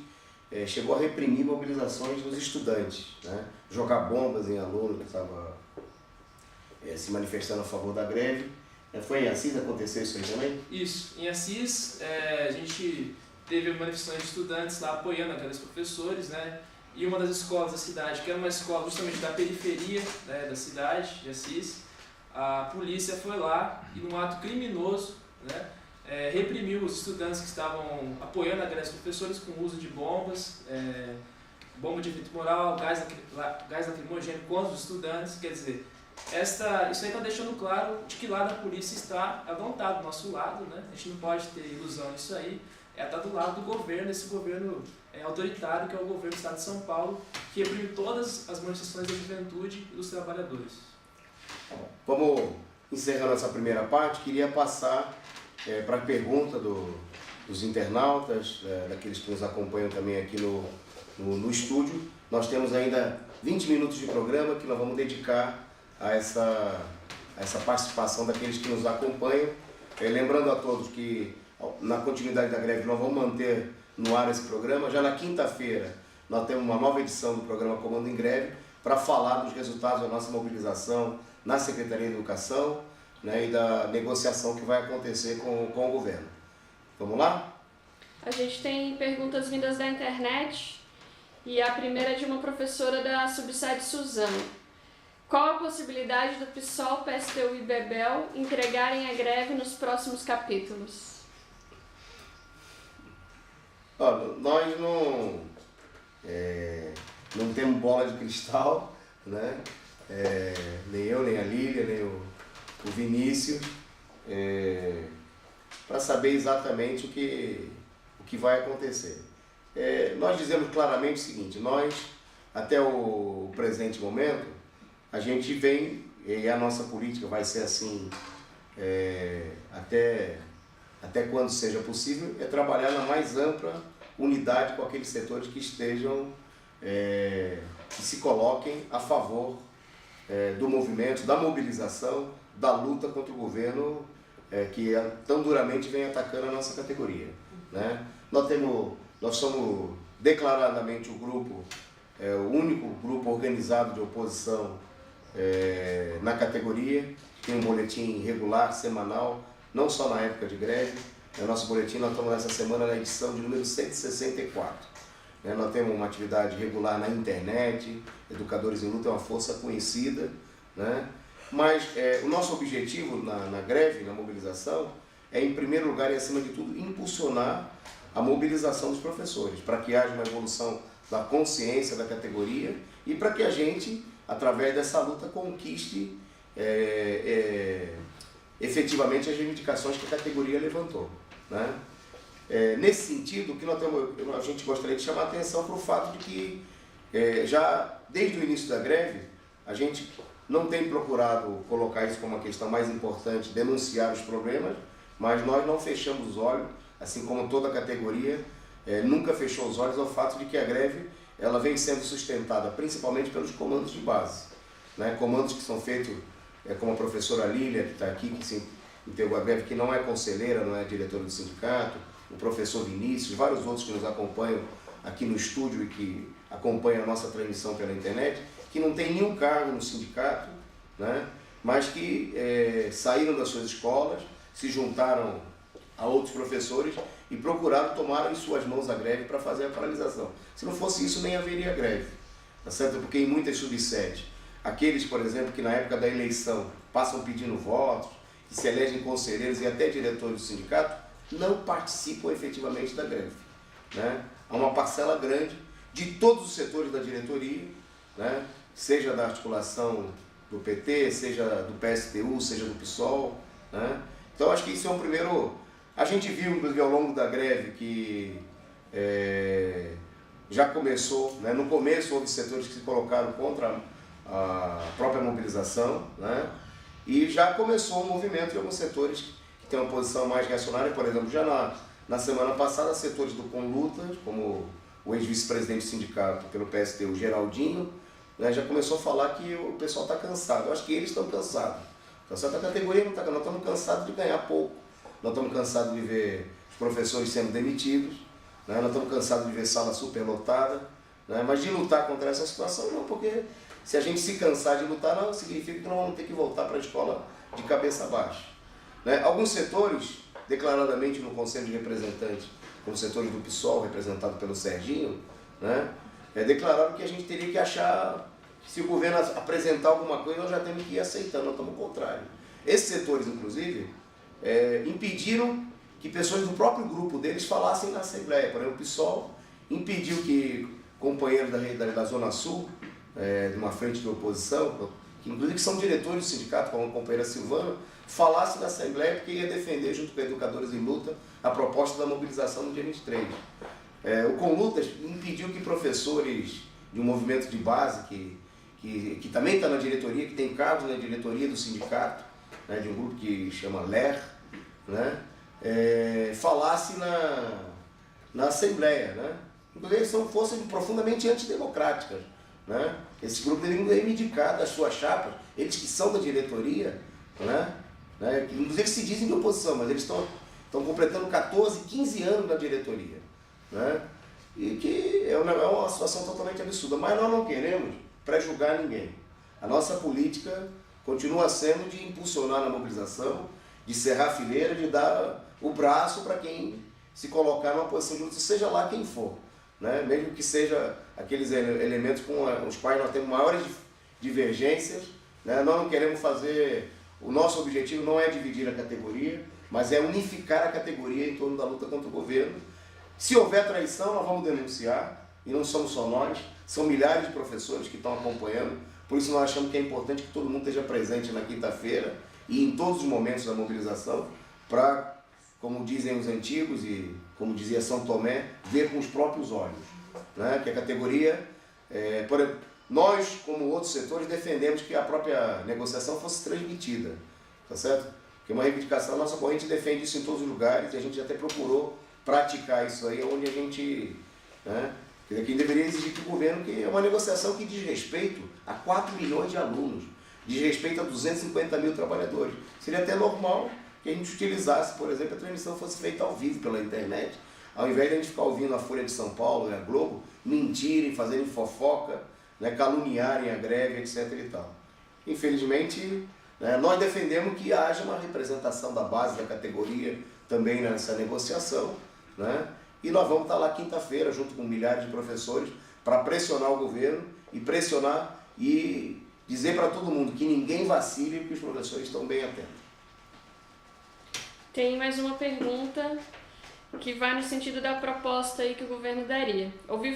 chegou a reprimir mobilizações dos estudantes, né? Jogar bombas em aluno que estava se manifestando a favor da greve. Foi em Assis que aconteceu isso aí também? Isso. Em Assis, a gente teve manifestações de estudantes lá apoiando aqueles professores, né? E uma das escolas da cidade, que era uma escola justamente da periferia, né, da cidade de Assis, a polícia foi lá e, num ato criminoso, né, reprimiu os estudantes que estavam apoiando a greve dos professores com o uso de bombas, bomba de efeito moral, gás lacrimogêneo contra os estudantes. Quer dizer, isso aí está deixando claro de que lado a polícia está. Ela não está do nosso lado, né? A gente não pode ter ilusão nisso aí. Ela está do lado do governo, esse governo autoritário, que é o governo do Estado de São Paulo, que reprime todas as manifestações da juventude e dos trabalhadores. Vamos encerrando essa primeira parte, queria passar para a pergunta dos internautas, daqueles que nos acompanham também aqui no estúdio. Nós temos ainda 20 minutos de programa que nós vamos dedicar a essa participação daqueles que nos acompanham. Lembrando a todos que, na continuidade da greve, nós vamos manter no ar esse programa. Já na quinta-feira, nós temos uma nova edição do programa Comando em Greve para falar dos resultados da nossa mobilização na Secretaria de Educação, né, e da negociação que vai acontecer com o governo. Vamos lá? A gente tem perguntas vindas da internet e a primeira é de uma professora da Subsede Suzano. Qual a possibilidade do PSOL, PSTU e Bebel entregarem a greve nos próximos capítulos? Nós não temos bola de cristal, né? Nem eu, nem a Lília, nem o Vinícius, para saber exatamente o que vai acontecer. Nós dizemos claramente o seguinte: nós, até o presente momento, a gente vem, e a nossa política vai ser assim até quando seja possível, trabalhar na mais ampla unidade com aqueles setores que estejam, que se coloquem a favor do movimento, da mobilização, da luta contra o governo que tão duramente vem atacando a nossa categoria, né? Nós somos declaradamente o grupo, o único grupo organizado de oposição na categoria, tem um boletim regular, semanal, não só na época de greve. O nosso boletim, nós estamos nessa semana na edição de número 164. Nós temos uma atividade regular na internet, Educadores em Luta é uma força conhecida, né? Mas o nosso objetivo na greve, na mobilização, é, em primeiro lugar e acima de tudo, impulsionar a mobilização dos professores, para que haja uma evolução da consciência da categoria e para que a gente, através dessa luta, conquiste efetivamente as reivindicações que a categoria levantou, né? Nesse sentido, a gente gostaria de chamar a atenção para o fato de que já desde o início da greve, a gente não tem procurado colocar isso como uma questão mais importante, denunciar os problemas, mas nós não fechamos os olhos, assim como toda a categoria nunca fechou os olhos ao fato de que a greve ela vem sendo sustentada principalmente pelos comandos de base, né? Comandos que são feitos, como a professora Lília, que está aqui, que se integrou a greve, que não é conselheira, não é diretora do sindicato, o professor Vinícius, vários outros que nos acompanham aqui no estúdio e que acompanham a nossa transmissão pela internet, que não tem nenhum cargo no sindicato, né? Mas que saíram das suas escolas, se juntaram a outros professores e procuraram tomar em suas mãos a greve para fazer a paralisação. Se não fosse isso, nem haveria greve, tá certo? Porque em muitas subsedes, aqueles, por exemplo, que na época da eleição passam pedindo votos, que se elegem conselheiros e até diretores do sindicato, não participam efetivamente da greve, né? Há uma parcela grande de todos os setores da diretoria, né? Seja da articulação do PT, seja do PSTU, seja do PSOL, né? Então acho que isso é um primeiro... A gente viu, inclusive, ao longo da greve que já começou, né? No começo houve setores que se colocaram contra a própria mobilização, né? E já começou um movimento de alguns setores que têm uma posição mais reacionária. Por exemplo, já na semana passada, setores do Conlutas, como o ex-vice-presidente do sindicato pelo PSTU, Geraldinho, né, já começou a falar que o pessoal está cansado. Eu acho que eles estão cansados. A categoria não está cansada. Nós estamos cansados de ganhar pouco. Nós estamos cansados de ver os professores sendo demitidos, né? Nós estamos cansados de ver sala superlotada, né? Mas de lutar contra essa situação não, porque se a gente se cansar de lutar, não significa que nós vamos ter que voltar para a escola de cabeça baixa, né? Alguns setores, declaradamente no Conselho de Representantes, como os setores do PSOL, representado pelo Serginho, né? Declararam que a gente teria que achar, que se o governo apresentar alguma coisa, nós já temos que ir aceitando, nós estamos ao contrário. Esses setores, inclusive, impediram que pessoas do próprio grupo deles falassem na Assembleia. Por exemplo, o PSOL impediu que companheiros da Zona Sul, de uma frente de oposição, que inclusive são diretores do sindicato, como a companheira Silvana, falassem na Assembleia porque ia defender, junto com Educadores em Luta, a proposta da mobilização no dia 23. O Conlutas impediu que professores de um movimento de base, que também está na diretoria, que tem cargos na diretoria do sindicato, né, de um grupo que chama LER, né, falasse na Assembleia, né? Inclusive, eles são forças profundamente antidemocráticas, né? Esses grupos deveriam reivindicar das suas chapas, eles que são da diretoria, né? Que inclusive se dizem de oposição, mas eles estão completando 14, 15 anos na diretoria, né? E que é uma situação totalmente absurda. Mas nós não queremos pré-julgar ninguém. A nossa política continua sendo de impulsionar na mobilização, de cerrar a fileira, de dar o braço para quem se colocar numa posição de luta, seja lá quem for, né? Mesmo que seja aqueles elementos com os quais nós temos maiores divergências, né? Nós não queremos fazer... O nosso objetivo não é dividir a categoria, mas é unificar a categoria em torno da luta contra o governo. Se houver traição, nós vamos denunciar, e não somos só nós, são milhares de professores que estão acompanhando. Por isso nós achamos que é importante que todo mundo esteja presente na quinta-feira e em todos os momentos da mobilização para, como dizem os antigos e como dizia São Tomé, ver com os próprios olhos, né? Que a categoria, nós, como outros setores, defendemos que a própria negociação fosse transmitida, tá certo? Porque uma reivindicação, a nossa corrente defende isso em todos os lugares e a gente até procurou praticar isso aí onde a gente, né? Quem deveria exigir que o governo, que é uma negociação que diz respeito a 4 milhões de alunos, diz respeito a 250 mil trabalhadores. Seria até normal que que a gente utilizasse, por exemplo, a transmissão fosse feita ao vivo pela internet, ao invés de a gente ficar ouvindo a Folha de São Paulo, a Globo, mentirem, fazerem fofoca, né, caluniarem a greve, etc. e tal. Infelizmente, né, nós defendemos que haja uma representação da base da categoria também nessa negociação, né, e nós vamos estar lá quinta-feira, junto com milhares de professores, para pressionar o governo e pressionar e dizer para todo mundo que ninguém vacile, porque os professores estão bem atentos. Tem mais uma pergunta que vai no sentido da proposta aí que o governo daria. Ouvi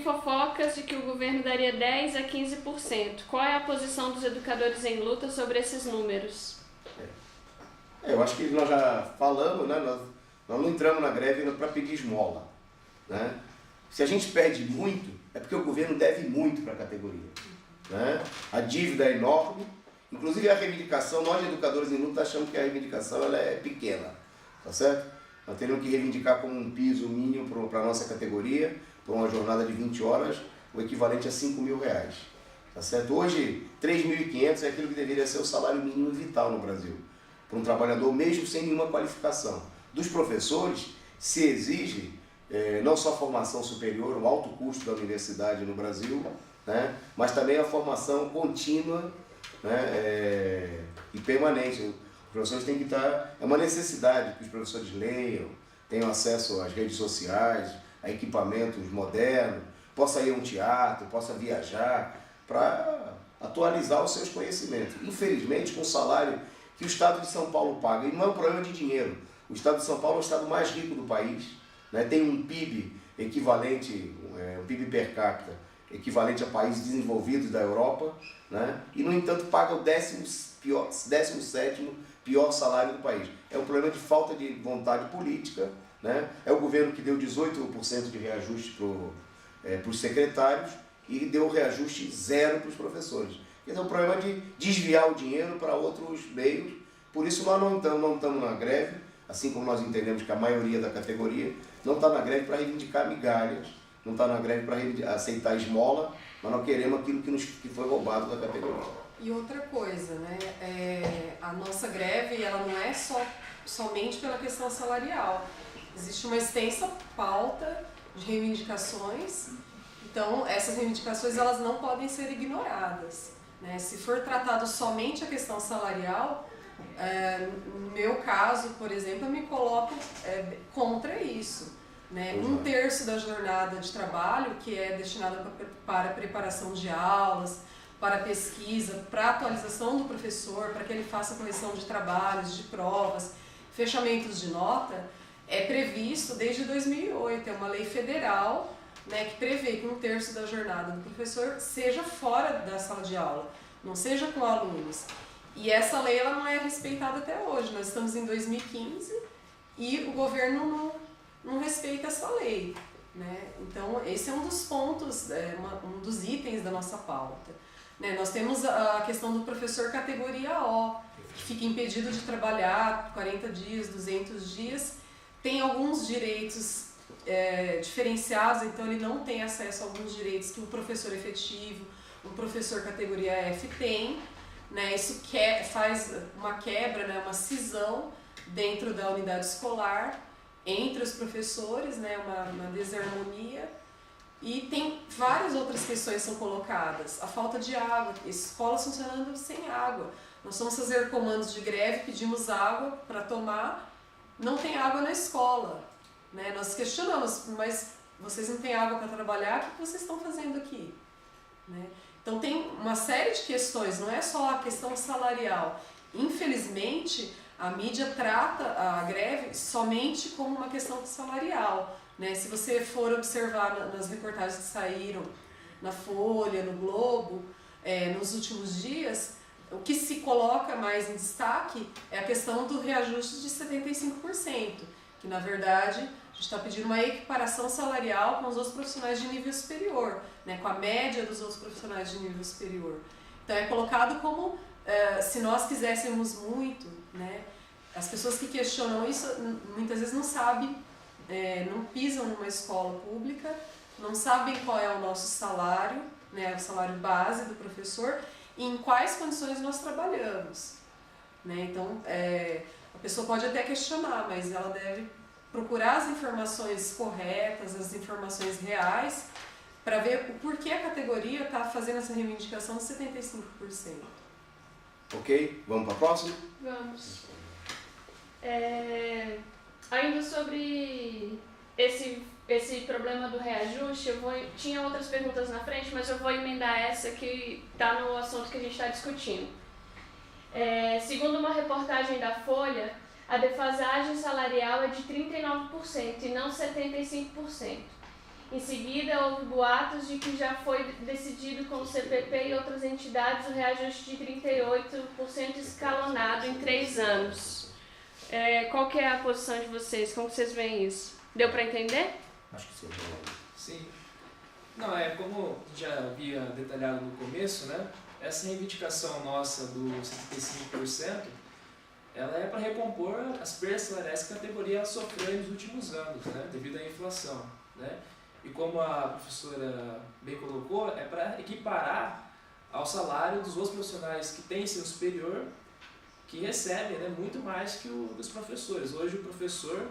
fofocas de que o governo daria 10% a 15%. Qual é a posição dos educadores em luta sobre esses números? Eu acho que nós já falamos, né? Nós não entramos na greve para pedir esmola, né? Se a gente pede muito, é porque o governo deve muito para a categoria, né? A dívida é enorme, inclusive a reivindicação, nós educadores em luta achamos que a reivindicação ela é pequena, tá certo? Nós teríamos que reivindicar como um piso mínimo para a nossa categoria, por uma jornada de 20 horas, o equivalente a R$5.000, tá certo? Hoje, 3.500 é aquilo que deveria ser o salário mínimo vital no Brasil, para um trabalhador mesmo sem nenhuma qualificação. Dos professores, se exige não só a formação superior, o alto custo da universidade no Brasil, né, mas também a formação contínua, né, e permanente. Os professores têm que estar... É uma necessidade que os professores leiam, tenham acesso às redes sociais, a equipamentos modernos, possa ir a um teatro, possa viajar, para atualizar os seus conhecimentos. Infelizmente, com o salário que o Estado de São Paulo paga, e não é um problema de dinheiro, o Estado de São Paulo é o estado mais rico do país, né? Tem um PIB equivalente, um PIB per capita, equivalente a países desenvolvidos da Europa, né? E, no entanto, paga o 17º pior salário do país. É um problema de falta de vontade política, né? É o governo que deu 18% de reajuste para os secretários e deu reajuste zero para os professores. Então, é um problema de desviar o dinheiro para outros meios. Por isso, nós não estamos na greve, assim como nós entendemos que a maioria da categoria não está na greve para reivindicar migalhas, não está na greve para aceitar esmola, mas nós queremos aquilo que foi roubado da categoria. E outra coisa, né? A nossa greve ela não é somente pela questão salarial. Existe uma extensa pauta de reivindicações, então essas reivindicações elas não podem ser ignoradas, né? Se for tratado somente a questão salarial, no meu caso, por exemplo, eu me coloco contra isso, né? 1/3 da jornada de trabalho, que é destinada para preparação de aulas, para pesquisa, para atualização do professor, para que ele faça correção de trabalhos, de provas, fechamentos de nota, é previsto desde 2008, é uma lei federal, né, que prevê que 1/3 da jornada do professor seja fora da sala de aula, não seja com alunos. E essa lei ela não é respeitada até hoje, nós estamos em 2015 e o governo não respeita essa lei, né? Então esse é um dos pontos, um dos itens da nossa pauta, né? Nós temos a questão do professor categoria O, que fica impedido de trabalhar 40 dias, 200 dias, tem alguns direitos diferenciados, então ele não tem acesso a alguns direitos que um professor efetivo, um professor categoria F tem, né? Isso faz uma quebra, né? Uma cisão dentro da unidade escolar entre os professores, né? Uma desarmonia. E tem várias outras questões que são colocadas. A falta de água, escolas funcionando sem água. Nós vamos fazer comandos de greve, pedimos água para tomar, não tem água na escola, né? Nós questionamos, mas vocês não têm água para trabalhar, o que vocês estão fazendo aqui? Né? Então tem uma série de questões, não é só a questão salarial. Infelizmente, a mídia trata a greve somente como uma questão salarial, né? Se você for observar nas reportagens que saíram na Folha, no Globo, nos últimos dias, o que se coloca mais em destaque é a questão do reajuste de 75%, que na verdade a gente está pedindo uma equiparação salarial com os outros profissionais de nível superior, né, com a média dos outros profissionais de nível superior. Então é colocado como se nós quiséssemos muito, né, as pessoas que questionam isso muitas vezes não sabem, não pisam numa escola pública, não sabem qual é o nosso salário, né, o salário base do professor, e em quais condições nós trabalhamos, né? Então, A pessoa pode até questionar, mas ela deve procurar as informações corretas, as informações reais, para ver o porquê a categoria está fazendo essa reivindicação de 75%. Ok? Vamos para a próxima? Vamos. Ainda sobre esse problema do reajuste, tinha outras perguntas na frente, mas eu vou emendar essa que está no assunto que a gente está discutindo. Segundo uma reportagem da Folha, a defasagem salarial é de 39% e não 75%. Em seguida, houve boatos de que já foi decidido com o CPP e outras entidades o reajuste de 38% escalonado em 3 anos. Qual que é a posição de vocês? Como vocês veem isso? Deu para entender? Acho que sim. Sim. Não, como já havia detalhado no começo, né? Essa reivindicação nossa do 75%, ela é para recompor as perdas salariais que a categoria sofreu nos últimos anos, né? Devido à inflação, né? E como a professora bem colocou, é para equiparar ao salário dos outros profissionais que têm ensino superior, que recebem, né, muito mais que os professores. Hoje o professor,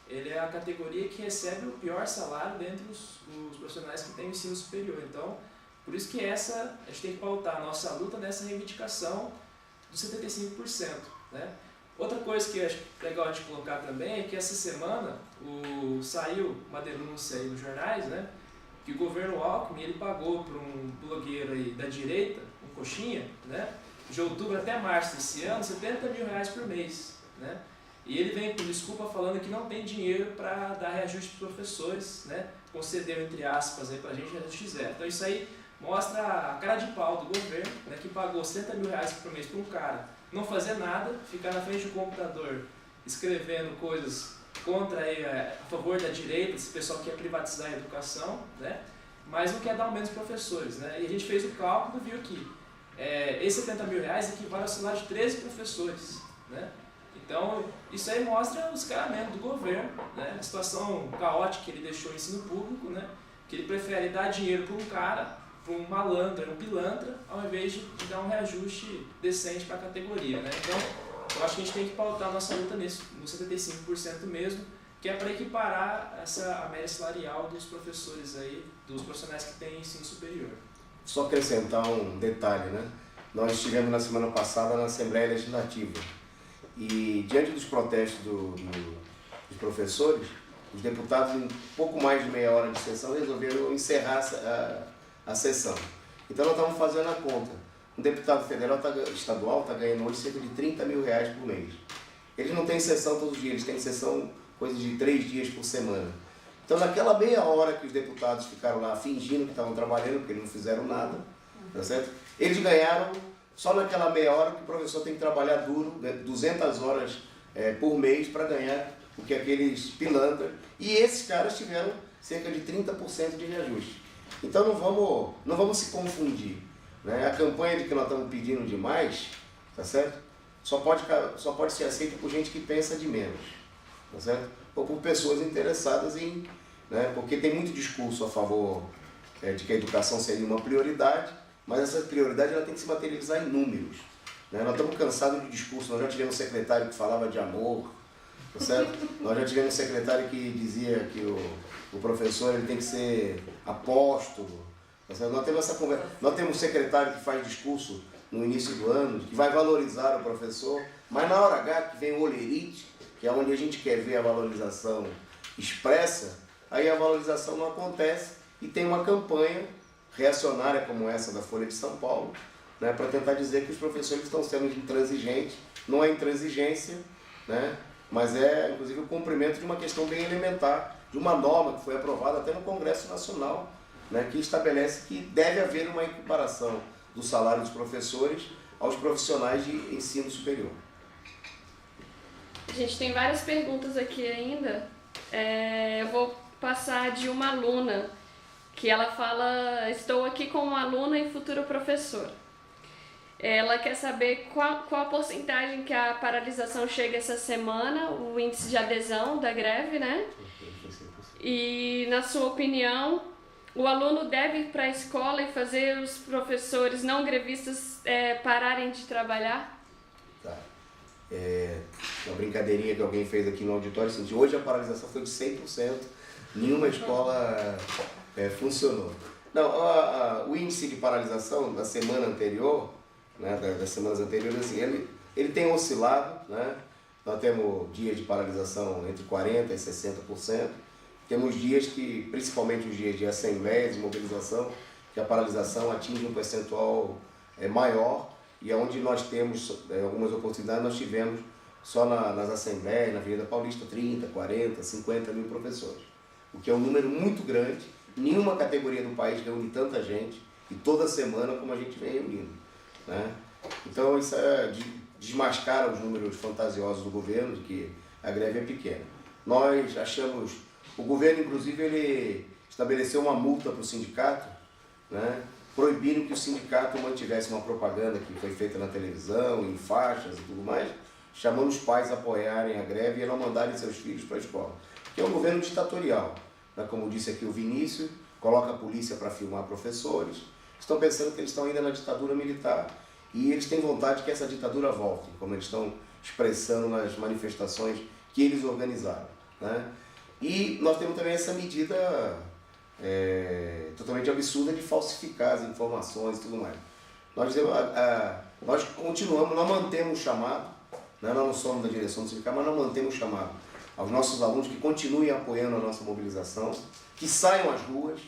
ele é a categoria que recebe o pior salário dentre os profissionais que têm ensino superior. Então, por isso que a gente tem que pautar a nossa luta nessa reivindicação dos 75%. Né? Outra coisa que eu acho legal a gente colocar também é que essa semana saiu uma denúncia aí nos jornais, né, que o governo Alckmin ele pagou para um blogueiro aí da direita, um coxinha, né, de outubro até março desse ano, R$70 mil por mês. Né? E ele vem com desculpa falando que não tem dinheiro para dar reajuste para os professores, né, concedeu entre aspas para a gente reajuste zero. Então isso aí mostra a cara de pau do governo, né, que pagou R$70 mil por mês para um cara não fazer nada, ficar na frente do computador escrevendo coisas contra a favor da direita, esse pessoal que quer privatizar a educação, né, mas não quer dar aumento aos professores. Né, e a gente fez o cálculo e viu que esses R$70 mil equivale ao salário de 13 professores. Né. Então, isso aí mostra o escaramento do governo, né, a situação caótica que ele deixou no ensino público, né, que ele prefere dar dinheiro para um cara, para um malandro, um pilantra, ao invés de dar um reajuste decente para a categoria. Né? Então, eu acho que a gente tem que pautar a nossa luta nisso, no 75% mesmo, que é para equiparar a média salarial dos professores aí, dos profissionais que têm ensino superior. Só acrescentar um detalhe, né? Nós estivemos na semana passada na Assembleia Legislativa e, diante dos protestos dos professores, os deputados, em pouco mais de meia hora de sessão, resolveram encerrar a sessão. Então nós estamos fazendo a conta. Um deputado federal estadual está ganhando hoje cerca de R$30 mil por mês. Eles não têm sessão todos os dias, eles têm sessão coisa de 3 dias por semana. Então naquela meia hora que os deputados ficaram lá fingindo que estavam trabalhando, porque eles não fizeram nada, tá certo? Eles ganharam só naquela meia hora que o professor tem que trabalhar duro, né, 200 horas por mês para ganhar o que aqueles pilantras. E esses caras tiveram cerca de 30% de reajuste. Então não vamos se confundir. Né? A campanha de que nós estamos pedindo demais, tá certo? Só pode ser aceita por gente que pensa de menos, tá certo? Ou por pessoas interessadas em... Né? Porque tem muito discurso a favor de que a educação seria uma prioridade, mas essa prioridade ela tem que se materializar em números. Né? Nós estamos cansados de discurso, nós já tivemos um secretário que falava de amor, tá certo? Nós já tivemos um secretário que dizia que o professor ele tem que ser apóstolo. Nós temos essa conversa. Nós temos um secretário que faz discurso no início do ano, que vai valorizar o professor, mas na hora H, que vem o olerite, que é onde a gente quer ver a valorização expressa, aí a valorização não acontece e tem uma campanha reacionária como essa da Folha de São Paulo, né, para tentar dizer que os professores estão sendo intransigentes. Não é intransigência, né, mas é inclusive o cumprimento de uma questão bem elementar, de uma norma que foi aprovada até no Congresso Nacional, né, que estabelece que deve haver uma equiparação do salário dos professores aos profissionais de ensino superior. A gente tem várias perguntas aqui ainda. Eu vou passar de uma aluna, que ela fala: estou aqui como aluna e futuro professor. Ela quer saber qual a porcentagem que a paralisação chega essa semana, o índice de adesão da greve, né? E, na sua opinião, o aluno deve ir para a escola e fazer os professores não grevistas pararem de trabalhar? Tá. uma brincadeirinha que alguém fez aqui no auditório, assim, hoje a paralisação foi de 100%, nenhuma escola funcionou. Não, o índice de paralisação da semana anterior, né, das semanas anteriores, assim, ele tem oscilado, né? Nós temos dias de paralisação entre 40% e 60%, temos dias que, principalmente os dias de assembleias, de mobilização, que a paralisação atinge um percentual maior, e onde nós temos algumas oportunidades, nós tivemos só nas assembleias, na Avenida Paulista, 30, 40, 50 mil professores, o que é um número muito grande. Nenhuma categoria do país reúne tanta gente, e toda semana como a gente vem reunindo, né? Então isso desmascara os números fantasiosos do governo, de que a greve é pequena. Nós achamos, o governo inclusive ele estabeleceu uma multa para o sindicato, né, proibindo que o sindicato mantivesse uma propaganda que foi feita na televisão, em faixas e tudo mais, chamando os pais a apoiarem a greve e a não mandarem seus filhos para a escola. Que é um governo ditatorial, né? Como disse aqui o Vinícius, coloca a polícia para filmar professores, estão pensando que eles estão ainda na ditadura militar e eles têm vontade que essa ditadura volte, como eles estão expressando nas manifestações que eles organizaram, né? E nós temos também essa medida totalmente absurda de falsificar as informações e tudo mais. Nós continuamos, nós mantemos o chamado, né? Nós não somos da direção do sindicato, mas nós mantemos o chamado aos nossos alunos que continuem apoiando a nossa mobilização, que saiam às ruas,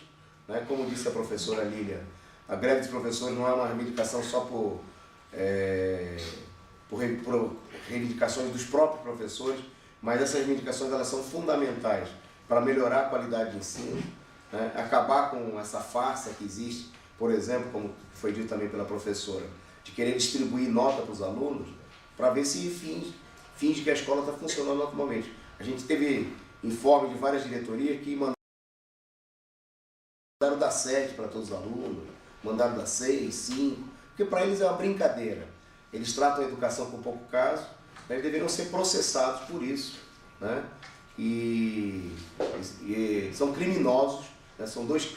né? Como disse a professora Lília, a greve dos professores não é uma reivindicação só por reivindicações dos próprios professores, mas essas reivindicações elas são fundamentais para melhorar a qualidade de ensino, né? Acabar com essa farsa que existe, por exemplo, como foi dito também pela professora, de querer distribuir nota para os alunos, para ver se finge que a escola está funcionando normalmente. A gente teve informe de várias diretorias que mandaram dar 7 para todos os alunos, mandaram dar 6, 5, porque para eles é uma brincadeira. Eles tratam a educação com pouco caso, eles deveriam ser processados por isso, né? E são criminosos, né? São dois,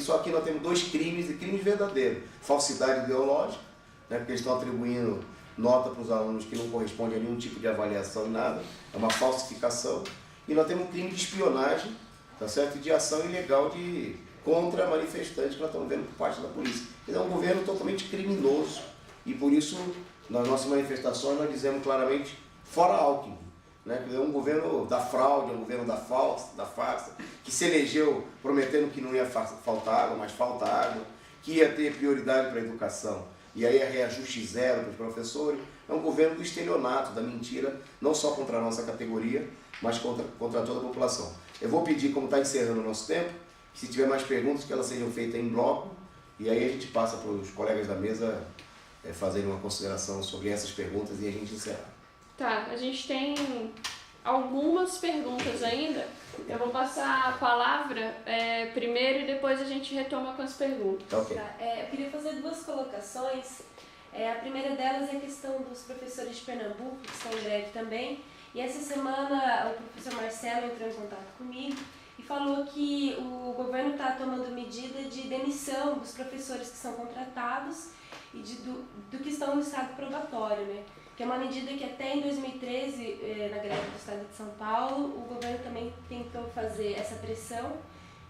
só aqui nós temos 2 crimes, e crimes verdadeiros. Falsidade ideológica, né? Porque eles estão atribuindo nota para os alunos que não corresponde a nenhum tipo de avaliação e nada, é uma falsificação. E nós temos um crime de espionagem, tá certo? E de ação ilegal contra manifestantes que nós estamos vendo por parte da polícia. É um governo totalmente criminoso, e por isso nas nossas manifestações nós dizemos claramente fora Alckmin, né? É um governo da fraude, é um governo da farsa, que se elegeu prometendo que não ia faltar água, mas falta água, que ia ter prioridade para a educação, e aí é reajuste zero para os professores. É um governo do estelionato, da mentira, não só contra a nossa categoria, mas contra toda a população. Eu vou pedir, como está encerrando o nosso tempo, que se tiver mais perguntas, que elas sejam feitas em bloco, e aí a gente passa para os colegas da mesa fazerem uma consideração sobre essas perguntas e a gente encerra. Tá, a gente tem algumas perguntas ainda. Eu vou passar a palavra primeiro e depois a gente retoma com as perguntas. Okay. Tá, eu queria fazer 2 colocações. A primeira delas é a questão dos professores de Pernambuco, que estão em greve também. E essa semana o professor Marcelo entrou em contato comigo e falou que o governo está tomando medida de demissão dos professores que são contratados e do que estão no estado probatório, né? Que é uma medida que até em 2013, na greve do estado de São Paulo, o governo também tentou fazer essa pressão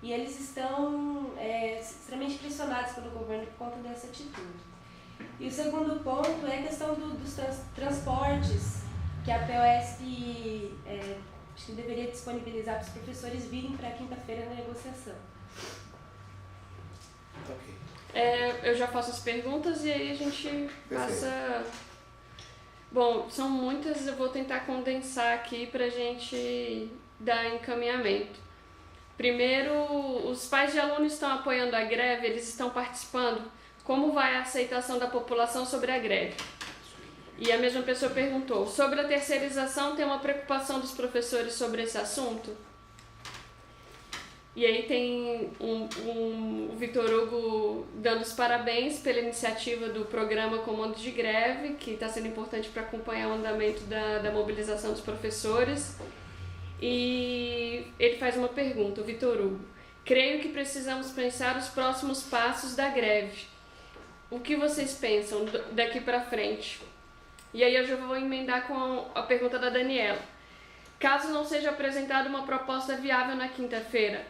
e eles estão extremamente pressionados pelo governo por conta dessa atitude. E o segundo ponto é a questão dos transportes, que a POSP acho que deveria disponibilizar para os professores virem para quinta-feira na negociação. Okay. Eu já faço as perguntas e aí a gente passa... Bom, são muitas, eu vou tentar condensar aqui para a gente dar encaminhamento. Primeiro, os pais de alunos estão apoiando a greve, eles estão participando. Como vai a aceitação da população sobre a greve? E a mesma pessoa perguntou, sobre a terceirização, tem uma preocupação dos professores sobre esse assunto? E aí tem o Vitor Hugo dando os parabéns pela iniciativa do programa Comando de Greve, que está sendo importante para acompanhar o andamento da mobilização dos professores. E ele faz uma pergunta, o Vitor Hugo. Creio que precisamos pensar os próximos passos da greve. O que vocês pensam daqui para frente? E aí eu já vou emendar com a pergunta da Daniela. Caso não seja apresentada uma proposta viável na quinta-feira,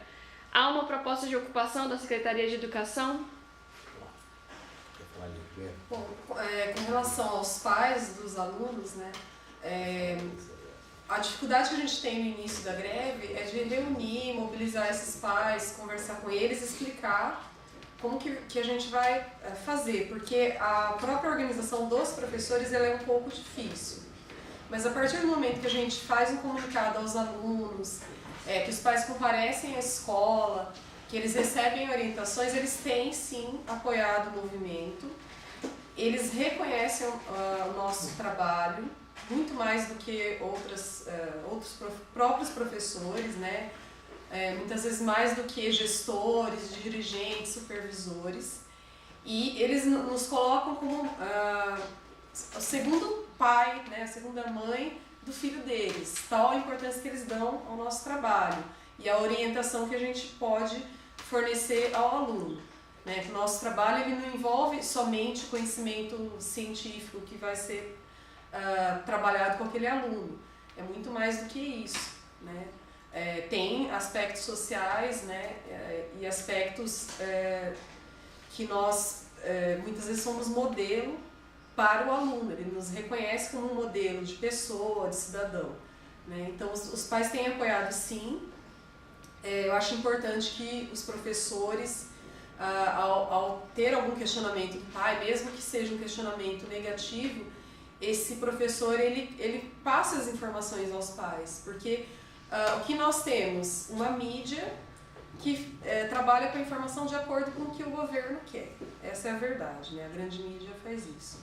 há uma proposta de ocupação da Secretaria de Educação? Bom, com relação aos pais dos alunos, né, a dificuldade que a gente tem no início da greve é de reunir, mobilizar esses pais, conversar com eles, explicar como que a gente vai fazer, porque a própria organização dos professores ela é um pouco difícil. Mas a partir do momento que a gente faz um comunicado aos alunos, que os pais comparecem à escola, que eles recebem orientações, eles têm sim apoiado o movimento, eles reconhecem o nosso trabalho, muito mais do que outros próprios professores, né? Muitas vezes mais do que gestores, dirigentes, supervisores, e eles nos colocam como o segundo pai, né, a segunda mãe do filho deles, tal a importância que eles dão ao nosso trabalho e a orientação que a gente pode fornecer ao aluno. Né, que o nosso trabalho ele não envolve somente conhecimento científico que vai ser trabalhado com aquele aluno, é muito mais do que isso. Né? Tem aspectos sociais, né, e aspectos que nós muitas vezes somos modelo para o aluno, ele nos reconhece como um modelo de pessoa, de cidadão. Né? Então os pais têm apoiado sim, eu acho importante que os professores, ao ter algum questionamento do pai, mesmo que seja um questionamento negativo, esse professor ele passa as informações aos pais, porque o que nós temos? Uma mídia que trabalha com a informação de acordo com o que o governo quer. Essa é a verdade, né? A grande mídia faz isso.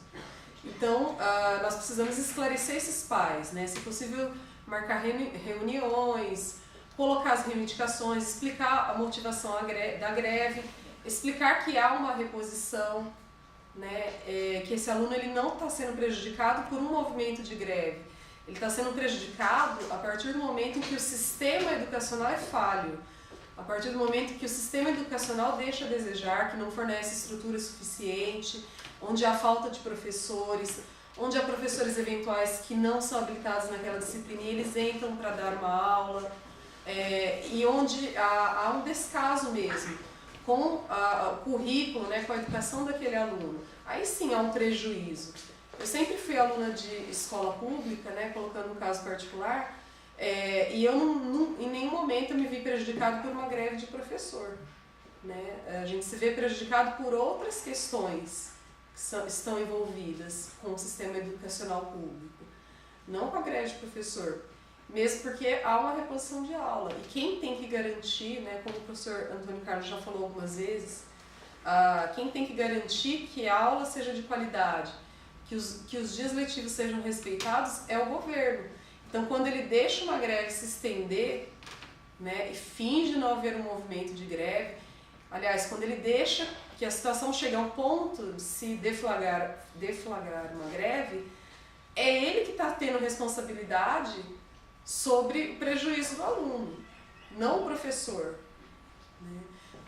Então, nós precisamos esclarecer esses pais, né? Se possível, marcar reuniões, colocar as reivindicações, explicar a motivação da greve, explicar que há uma reposição, né? Que esse aluno ele não está sendo prejudicado por um movimento de greve. Ele está sendo prejudicado a partir do momento em que o sistema educacional é falho, a partir do momento que o sistema educacional deixa a desejar, que não fornece estrutura suficiente, onde há falta de professores, onde há professores eventuais que não são habilitados naquela disciplina e eles entram para dar uma aula, e onde há um descaso mesmo com o currículo, né, com a educação daquele aluno. Aí sim há um prejuízo. Eu sempre fui aluna de escola pública, né, colocando um caso particular, e eu em nenhum momento me vi prejudicado por uma greve de professor. Né? A gente se vê prejudicado por outras questões que estão envolvidas com o sistema educacional público, não com a greve de professor, mesmo porque há uma reposição de aula. E quem tem que garantir, né, como o professor Antônio Carlos já falou algumas vezes, quem tem que garantir que a aula seja de qualidade, que os dias letivos sejam respeitados é o governo. Então, quando ele deixa uma greve se estender, né, e finge não haver um movimento de greve, aliás, quando ele deixa que a situação chegue ao ponto de se deflagrar uma greve, é ele que está tendo responsabilidade sobre o prejuízo do aluno, não o professor. Né?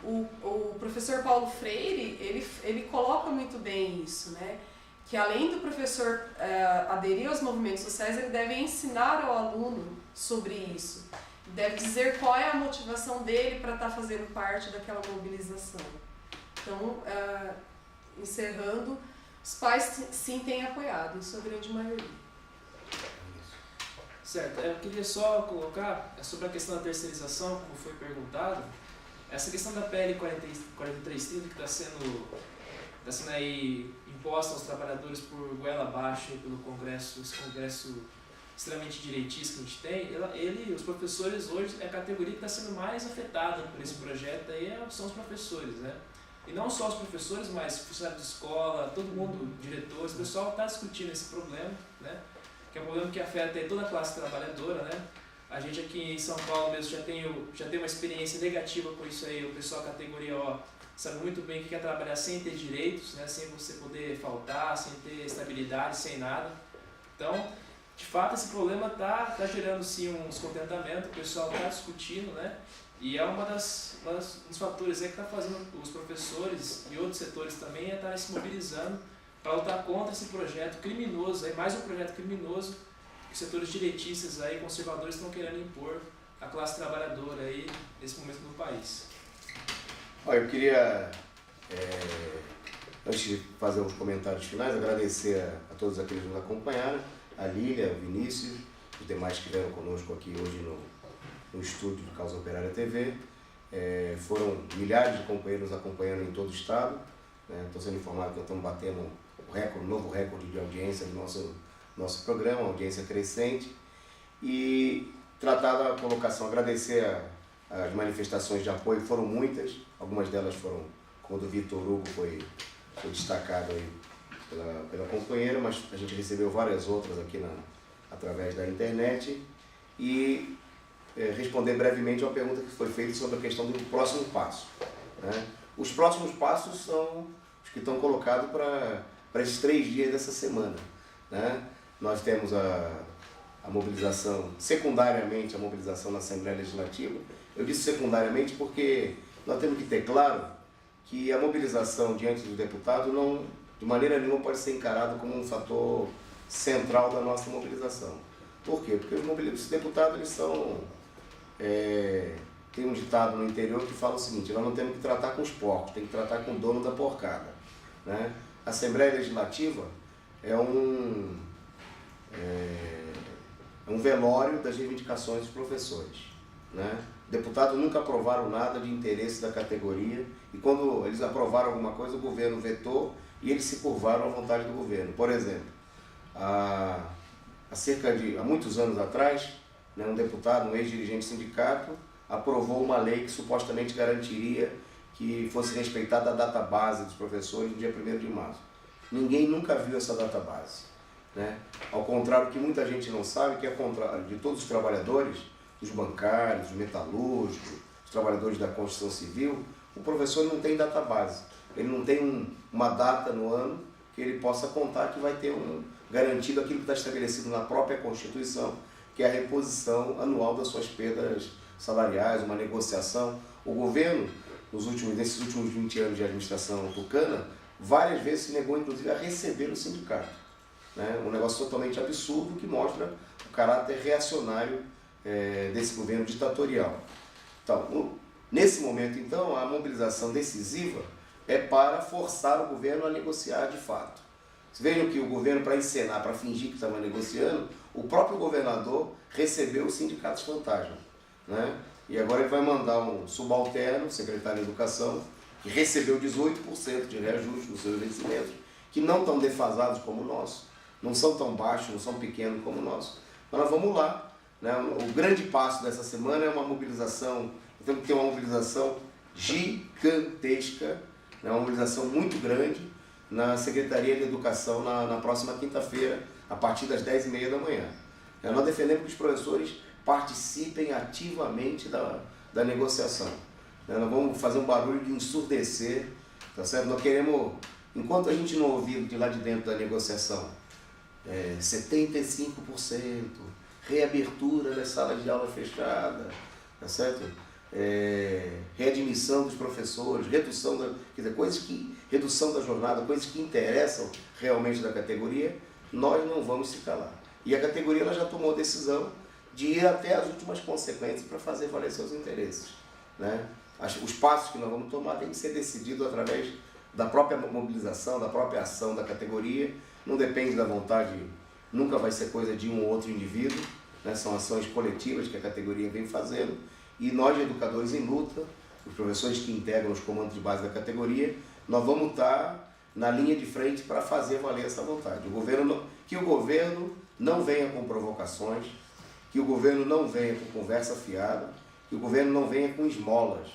O professor Paulo Freire, ele coloca muito bem isso, né? Que além do professor aderir aos movimentos sociais, ele deve ensinar ao aluno sobre isso. Deve dizer qual é a motivação dele para estar fazendo parte daquela mobilização. Então, encerrando, os pais sim têm apoiado, em sua grande maioria. Certo, eu queria só colocar sobre a questão da terceirização, como foi perguntado, essa questão da PL 4330 que está sendo aí imposta aos trabalhadores por goela abaixo pelo Congresso, esse Congresso extremamente direitista que a gente tem, os professores hoje é a categoria que está sendo mais afetada por esse projeto aí, são os professores, né? E não só os professores, mas funcionários de escola, todo mundo, diretores, o pessoal está discutindo esse problema, né? Que é um problema que afeta toda a classe trabalhadora, né? A gente aqui em São Paulo mesmo já tem uma experiência negativa com isso aí, o pessoal categoria O sabe muito bem que quer trabalhar sem ter direitos, né? Sem você poder faltar, sem ter estabilidade, sem nada. Então, de fato, esse problema está gerando sim um descontentamento, o pessoal está discutindo, né? E é um dos fatores aí que está fazendo os professores e outros setores também a estarem se mobilizando para lutar contra esse projeto criminoso, aí, mais um projeto criminoso que setores direitistas aí, conservadores estão querendo impor à classe trabalhadora aí, nesse momento no país. Olha, eu queria, antes de fazer os comentários finais, agradecer a todos aqueles que nos acompanharam, a Lília, o Vinícius, os demais que estiveram conosco aqui hoje no estúdio do Causa Operária TV. Foram milhares de companheiros acompanhando em todo o estado. Estou sendo informado que nós estamos batendo um novo recorde de audiência do nosso programa, uma audiência crescente. E tratar da colocação, agradecer as manifestações de apoio, foram muitas, algumas delas foram, como a do Vitor Hugo foi destacado aí pela companheira, mas a gente recebeu várias outras aqui através da internet. E responder brevemente uma pergunta que foi feita sobre a questão do próximo passo. Os próximos passos são os que estão colocados para esses 3 dias dessa semana. Nós temos a mobilização, secundariamente a mobilização na Assembleia Legislativa. Eu disse secundariamente porque nós temos que ter claro que a mobilização diante dos deputados não, de maneira nenhuma, pode ser encarada como um fator central da nossa mobilização. Por quê? Porque os deputados, eles são... tem um ditado no interior que fala o seguinte: nós não temos que tratar com os porcos, tem que tratar com o dono da porcada. A Assembleia Legislativa é um velório das reivindicações dos professores. Deputados nunca aprovaram nada de interesse da categoria, e quando eles aprovaram alguma coisa, o governo vetou e eles se curvaram à vontade do governo. Por exemplo, há muitos anos atrás, um deputado, um ex-dirigente sindicato, aprovou uma lei que supostamente garantiria que fosse respeitada a database dos professores no dia 1º de março. Ninguém nunca viu essa database. Ao contrário que muita gente não sabe, que é contrário de todos os trabalhadores, os bancários, os metalúrgicos, os trabalhadores da construção civil, o professor não tem database. Ele não tem uma data no ano que ele possa contar que vai ter garantido aquilo que está estabelecido na própria Constituição, que é a reposição anual das suas perdas salariais, uma negociação. O governo, nesses últimos 20 anos de administração tucana, várias vezes se negou, inclusive, a receber o sindicato. Um negócio totalmente absurdo que mostra o caráter reacionário desse governo ditatorial. Então, nesse momento, então, a mobilização decisiva é para forçar o governo a negociar de fato. Vejam que o governo, para encenar, para fingir que estava negociando, o próprio governador recebeu os sindicatos fantasma. E agora ele vai mandar um subalterno, secretário de Educação, que recebeu 18% de reajuste nos seus vencimentos, que não estão defasados como o nosso, não são tão baixos, não são pequenos como o nosso. Mas nós vamos lá. O grande passo dessa semana é uma mobilização, temos que ter uma mobilização gigantesca, uma mobilização muito grande na Secretaria de Educação na próxima quinta-feira, a partir das 10h30 da manhã. Nós defendemos que os professores participem ativamente da negociação. Nós vamos fazer um barulho de ensurdecer, tá certo? Nós queremos, enquanto a gente não ouvir de lá de dentro da negociação, 75%, reabertura das salas de aula fechada, tá certo? Readmissão dos professores, redução da jornada, coisas que interessam realmente da categoria, nós não vamos se calar. E a categoria ela já tomou a decisão de ir até as últimas consequências para fazer valer seus interesses. Os passos que nós vamos tomar têm que ser decididos através da própria mobilização, da própria ação da categoria. Não depende da vontade, nunca vai ser coisa de um ou outro indivíduo. São ações coletivas que a categoria vem fazendo. E nós, educadores em luta, os professores que integram os comandos de base da categoria, nós vamos estar na linha de frente para fazer valer essa vontade. Que o governo não venha com provocações, que o governo não venha com conversa fiada, que o governo não venha com esmolas,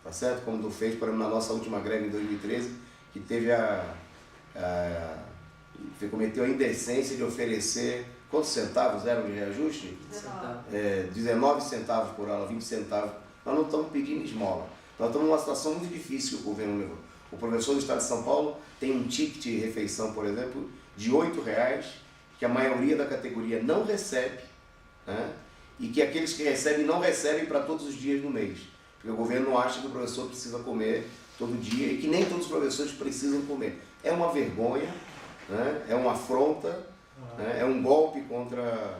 tá certo? Como fez, por exemplo, na nossa última greve em 2013, que teve cometeu a indecência de oferecer, quantos centavos eram de reajuste? 19 centavos por aula, 20 centavos. Nós não estamos pedindo esmola. Nós estamos numa situação muito difícil que o governo levou. O professor do Estado de São Paulo tem um ticket de refeição, por exemplo, de R$ 8,00, que a maioria da categoria não recebe, e que aqueles que recebem não recebem para todos os dias do mês. Porque o governo não acha que o professor precisa comer todo dia e que nem todos os professores precisam comer. É uma vergonha, né? É uma afronta, né? É um golpe contra,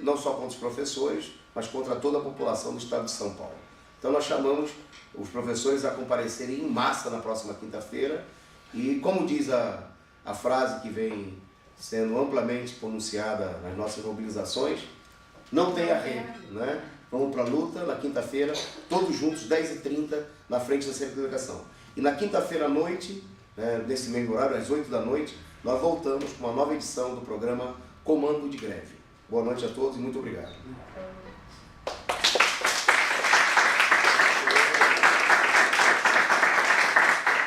não só contra os professores, mas contra toda a população do estado de São Paulo. Então nós chamamos os professores a comparecerem em massa na próxima quinta-feira e, como diz a frase que vem sendo amplamente pronunciada nas nossas mobilizações, não tenha rede, né? Vamos para a luta na quinta-feira, todos juntos, 10h30, na frente da Secretaria de Educação. E na quinta-feira à noite, né, nesse mesmo horário, às 8 da noite, nós voltamos com uma nova edição do programa Comando de Greve. Boa noite a todos e muito obrigado.